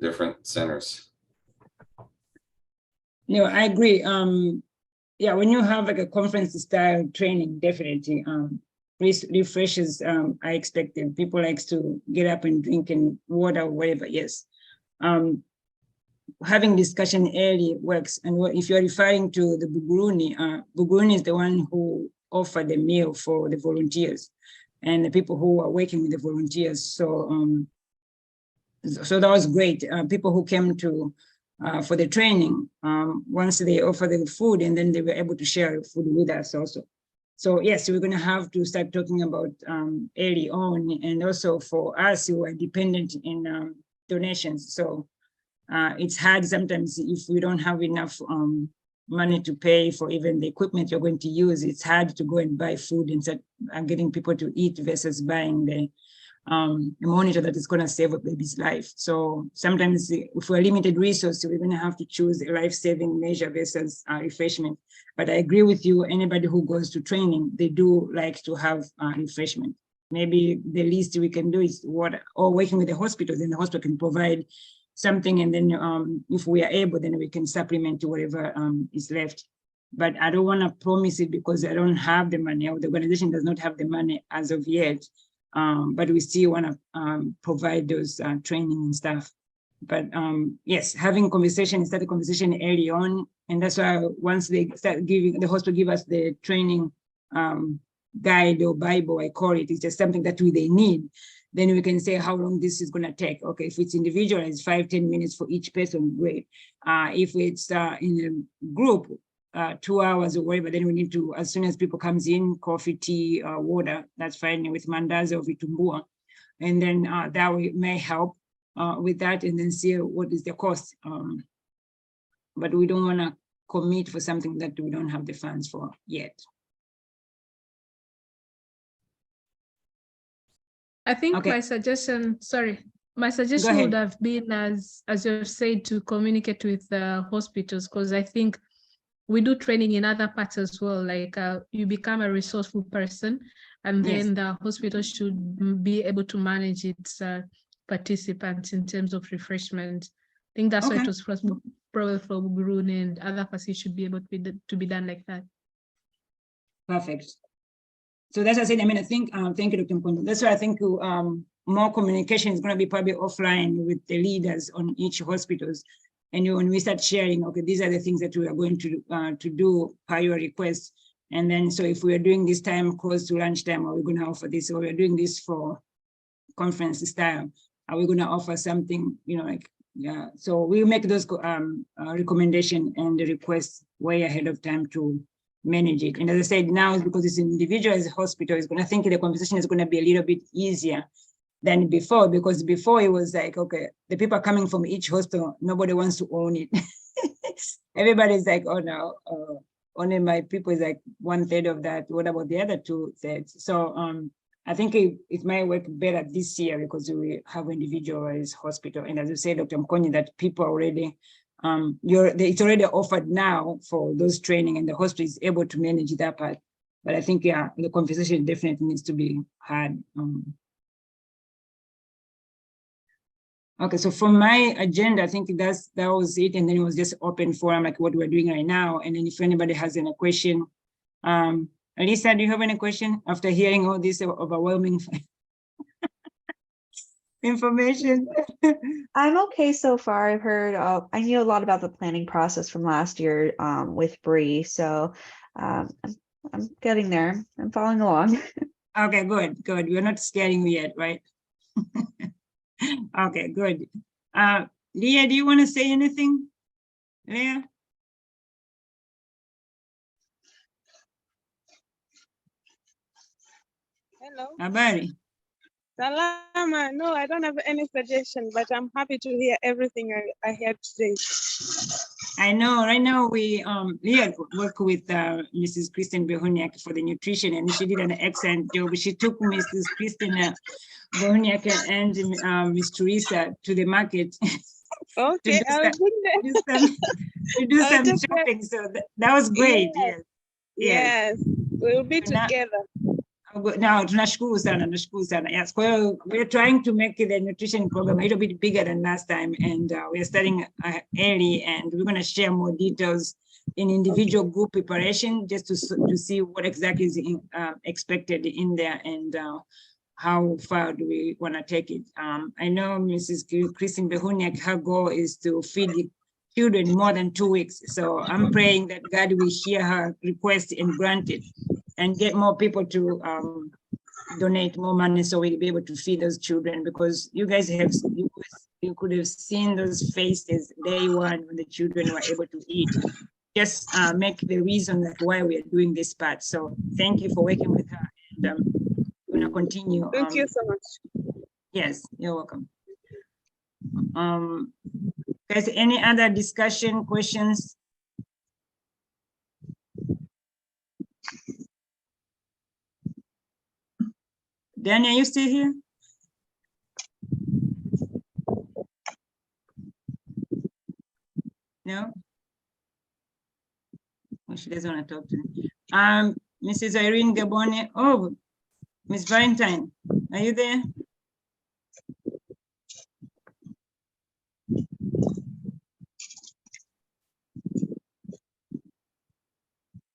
different centers. No, I agree. Yeah, when you have like a conference style training, definitely refreshes are expected. People likes to get up and drink and water or whatever, yes. Having discussion early works. And if you're referring to the Buguruni, Buguruni is the one who offered the meal for the volunteers and the people who are working with the volunteers. So, so that was great. People who came to for the training once they offer the food, and then they were able to share food with us also. So yes, we're going to have to start talking about early on, and also for us who are dependent in donations. So it's hard sometimes if we don't have enough money to pay for even the equipment you're going to use. It's hard to go and buy food and start getting people to eat versus buying the monitor that is going to save a baby's life. So sometimes if we're limited resources, we're going to have to choose a life-saving measure versus refreshment. But I agree with you, anybody who goes to training, they do like to have refreshment. Maybe the least we can do is water, or working with the hospitals, and the hospital can provide something, and then if we are able, then we can supplement to whatever is left. But I don't want to promise it because I don't have the money, or the organization does not have the money as of yet. But we still want to provide those training and stuff. But yes, having conversation, start a conversation early on. And that's why once they start giving, the hospital give us the training guide or Bible, I call it, it's just something that they need. Then we can say how long this is going to take. Okay, if it's individualized, 5-10 minutes for each person, great. If it's in a group, 2 hours or whatever, then we need to, as soon as people comes in, coffee, tea, water, that's fine, with mandazi or vitumbua. And then that way may help with that, and then see what is the cost. But we don't want to commit for something that we don't have the funds for yet. I think Okay. my suggestion would have been, as you've said, to communicate with the hospitals, because I think we do training in other parts as well, like you become a resourceful person, and then the hospital should be able to manage its participants in terms of refreshment. I think that's why it was probably for Bruni, and other facilities should be able to be done like that. Perfect. So that's what I said. I mean, I think, thank you, Dr. Mkondo. That's why I think more communication is going to be probably offline with the leaders on each hospitals. And when we start sharing, okay, these are the things that we are going to do per your request. And then, so if we are doing this time close to lunchtime, are we going to offer this? Or we are doing this for conference style, are we going to offer something, you know, like, yeah. So we make those recommendation and the requests way ahead of time to manage it. And as I said, now is because it's individual as a hospital, is going to think the conversation is going to be a little bit easier than before, because before it was like, okay, the people coming from each hospital, nobody wants to own it. Everybody's like, oh no, only my people is like 1/3 of that. What about the other 2/3? So I think it might work better this year because we have individualized hospital. And as you say, Dr. Mkonyi, that people already, it's already offered now for those training, and the hospital is able to manage that part. But I think, yeah, the conversation definitely needs to be had. Okay, so for my agenda, I think that was it. And then it was just open forum, like what we're doing right now. And then if anybody has any question, Lisa, do you have any question after hearing all this overwhelming information? I'm okay so far. I've heard, I knew a lot about the planning process from last year with Bree. So I'm getting there. I'm following along. Okay, good. We're not scaring you yet, right? Okay, good. Leah, do you want to say anything? Leah? Hello. Habari? Salama. No, I don't have any suggestion, but I'm happy to hear everything I heard today. I know right now we Leah work with Mrs. Kristen Behuniak for the nutrition, and she did an excellent job. She took Mrs. Kristen Behuniak and Miss Teresa to the market. Okay, to do some shopping. So that was great. Yes. Yes. We'll be together. Now, tunashukuru sana. Yes, we're trying to make the nutrition program a little bit bigger than last time, and we're starting early, and we're going to share more details in individual group preparation, just to see what exactly is expected in there, and how far do we want to take it. I know Mrs. Christine Behuniak, her goal is to feed the children more than 2 weeks. So I'm praying that God will hear her request and grant it, and get more people to donate more money so we'll be able to feed those children, because you guys have you could have seen those faces day one when the children were able to eat. Just make the reason that why we are doing this part. So thank you for working with her. And we're gonna continue. Thank you so much. Yes, you're welcome. Guys, any other discussion, questions? Danny, are you still here? No? Well, she doesn't want to talk to me. Mrs. Irene Gaboni. Oh, Miss Valentine, are you there?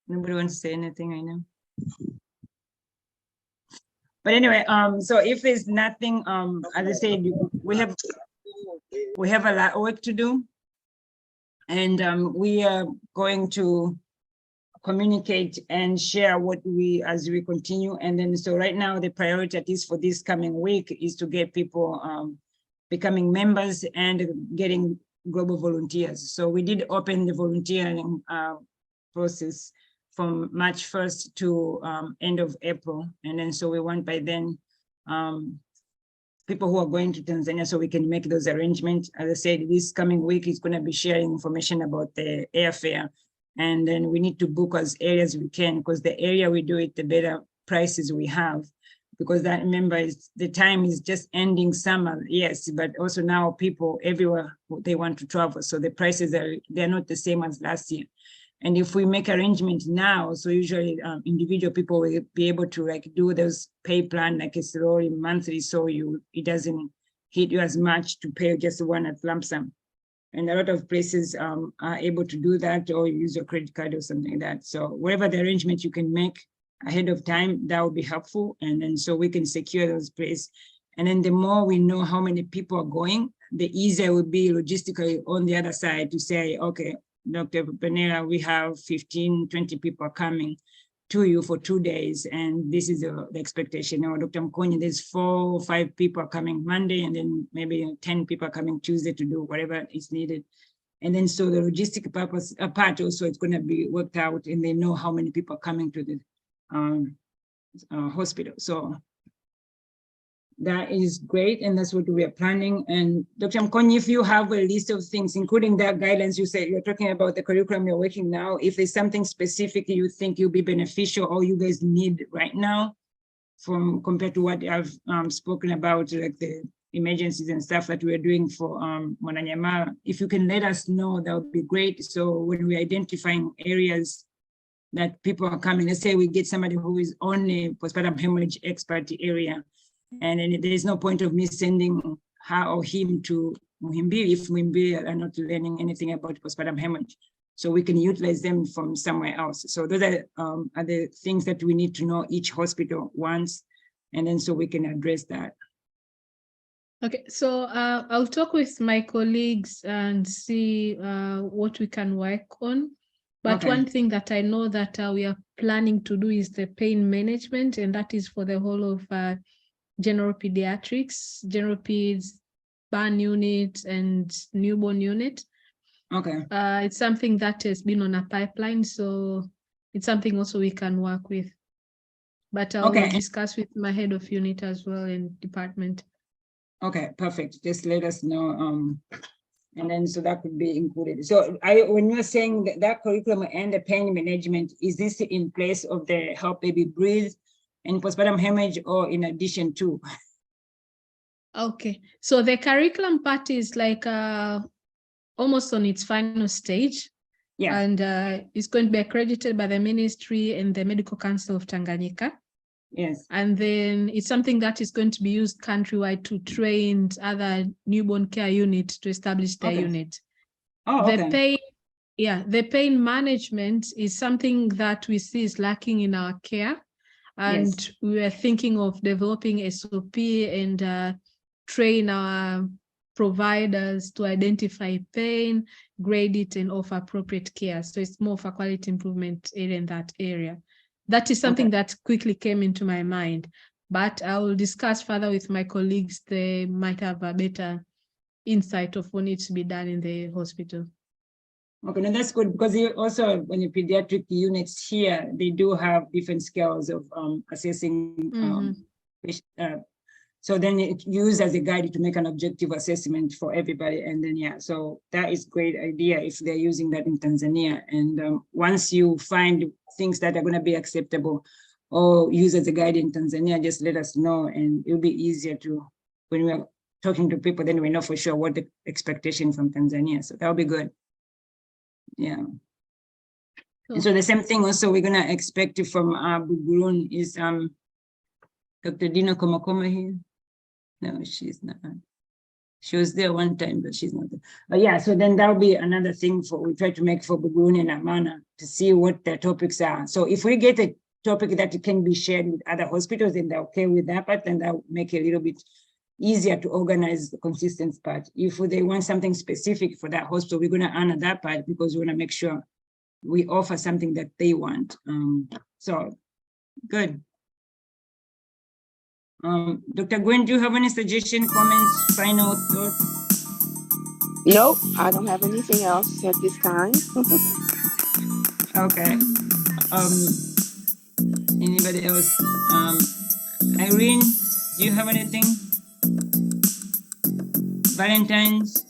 Nobody wants to say anything, I know. But anyway, so if there's nothing, as I said, we have a lot of work to do. And we are going to communicate and share what as we continue. And then, so right now, the priority at least for this coming week is to get people becoming members and getting global volunteers. So we did open the volunteering process from March 1st to end of April. And then, so we want by then, people who are going to Tanzania so we can make those arrangements. As I said, this coming week is going to be sharing information about the airfare. And then we need to book as areas we can, because the area we do it, the better prices we have. Because that, remember, the time is just ending summer, yes, but also now people everywhere, they want to travel. So the prices they're not the same as last year. And if we make arrangements now, so usually individual people will be able to like do those pay plan like a slowly monthly, so it doesn't hit you as much to pay just one at lump sum. And a lot of places are able to do that, or use your credit card or something like that. So whatever the arrangement you can make ahead of time, that would be helpful. And then so we can secure those places. And then the more we know how many people are going, the easier it will be logistically on the other side to say, okay, Dr. Penera, we have 15, 20 people coming to you for 2 days, and this is the expectation. Or Dr. Mkonyi, there's 4 or 5 people coming Monday, and then maybe 10 people coming Tuesday to do whatever is needed. And then so the logistic purpose part also, it's going to be worked out, and they know how many people are coming to the hospital. So that is great, and that's what we are planning. And Dr. Mkonyi, if you have a list of things, including that guidelines, you said you're talking about the curriculum you're working now, if there's something specific you think will be beneficial or you guys need right now, from compared to what I've spoken about, like the emergencies and stuff that we're doing for Mwananyamala, if you can let us know, that would be great. So when we're identifying areas that people are coming, let's say we get somebody who is on a postpartum hemorrhage expert area, and then there's no point of me sending her or him to Muhimbili if Muhimbili are not learning anything about postpartum hemorrhage. So we can utilize them from somewhere else. So those are the things that we need to know each hospital wants, and then so we can address that. Okay, so I'll talk with my colleagues and see what we can work on. But Okay. one thing that I know that we are planning to do is the pain management, and that is for the whole of general pediatrics, general peds, burn unit, and newborn unit. Okay. It's something that has been on a pipeline, so it's something also we can work with. But I will discuss with my head of unit as well in department. Okay, perfect. Just let us know. And then so that could be included. So when you're saying that curriculum and the pain management, is this in place of the Help Baby Breathe and postpartum hemorrhage, or in addition to? Okay, so the curriculum part is like almost on its final stage. Yeah. And it's going to be accredited by the ministry and the Medical Council of Tanganyika. Yes. And then it's something that is going to be used countrywide to train other newborn care units to establish their unit. Oh, okay. The pain management is something that we see is lacking in our care. And Yes. we are thinking of developing SOP and train our providers to identify pain, grade it, and offer appropriate care. So it's more of a quality improvement area in that area. That is something that quickly came into my mind, but I will discuss further with my colleagues. They might have a better insight of what needs to be done in the hospital. Okay, no, that's good, because also when the pediatric units here, they do have different scales of assessing. So then it's used as a guide to make an objective assessment for everybody. And then, yeah, so that is great idea if they're using that in Tanzania. And once you find things that are going to be acceptable or used as a guide in Tanzania, just let us know, and it'll be easier to, when we're talking to people, then we know for sure what the expectation from Tanzania. So that'll be good. Yeah. Cool. And so the same thing also we're gonna expect from Bugurun is Dr. Dina Komakoma here. No, she's not. She was there one time, but she's not there. But yeah, so then that'll be another thing for we try to make for Bugurun and Amana to see what their topics are. So if we get a topic that can be shared with other hospitals and they're okay with that part, then that'll make it a little bit easier to organize the consistent part. If they want something specific for that hospital, we're going to honor that part because we want to make sure we offer something that they want. So good. Dr. Gwen, do you have any suggestion, comments, final thoughts? Nope, I don't have anything else at this time. Okay. Anybody else? Irene, do you have anything? Valentine's?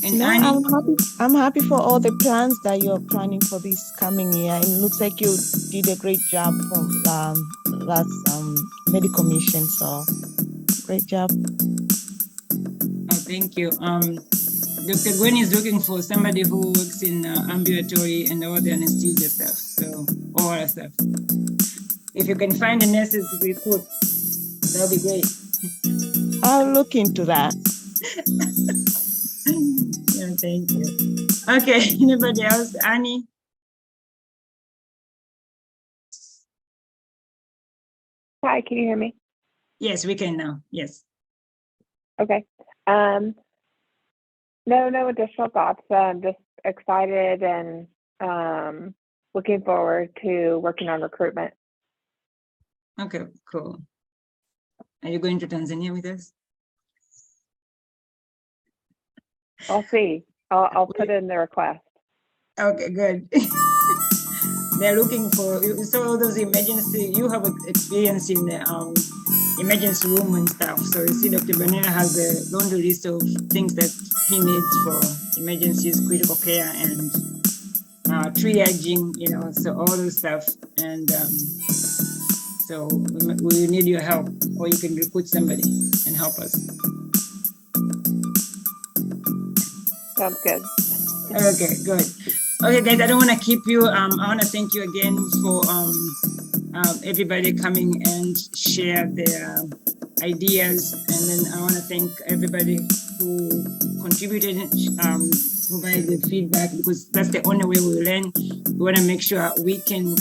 And No, Annie? I'm happy for all the plans that you're planning for this coming year. And it looks like you did a great job from last medical mission. So great job. Oh, thank you. Dr. Gwen is looking for somebody who works in ambulatory and all the anesthesia stuff. So all that stuff. If you can find the nurses to recruit, that'll be great. I'll look into that. Yeah, thank you. Okay, anybody else? Annie? Hi, can you hear me? Yes, we can now. Yes. Okay. No additional thoughts. Just excited and looking forward to working on recruitment. Okay, cool. Are you going to Tanzania with us? I'll see. I'll put in the request. Okay, good. They're looking for, so all those emergency, you have experience in the emergency room and stuff. So you see Dr. Banana has a laundry list of things that he needs for emergencies, critical care, and triaging, you know, so all those stuff. And so we need your help, or you can recruit somebody and help us. Sounds good. Okay, good. Okay, guys, I don't want to keep you. I want to thank you again for everybody coming and share their ideas. And then I want to thank everybody who contributed, provided the feedback, because that's the only way we learn. We want to make sure we can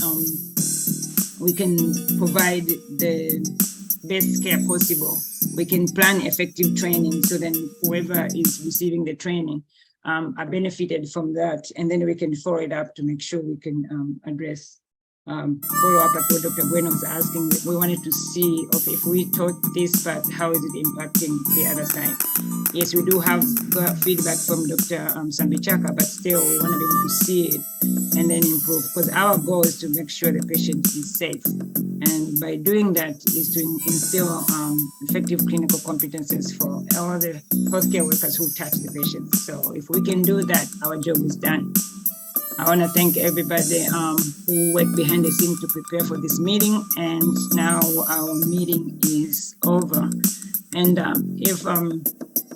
provide the best care possible. We can plan effective training, so then whoever is receiving the training are benefited from that, and then we can follow it up to make sure we can address, follow up like what Dr. Bueno was asking. We wanted to see, okay, if we taught this part, how is it impacting the other side? Yes, we do have feedback from Dr. Sambichaka, but still we want to be able to see it and then improve, because our goal is to make sure the patient is safe. And by doing that is to instill effective clinical competencies for all the healthcare workers who touch the patients. So if we can do that, our job is done. I want to thank everybody who worked behind the scenes to prepare for this meeting. And now our meeting is over. And if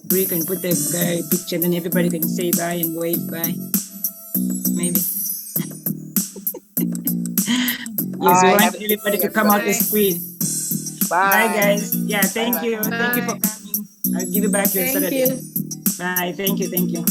Bree can put the guy picture, then everybody can say bye and wave bye. Maybe. Yes, we want everybody to come out the screen. Bye, guys. Yeah, thank you. Thank you for coming. I'll give you back your Saturday. Bye. Thank you. Thank you.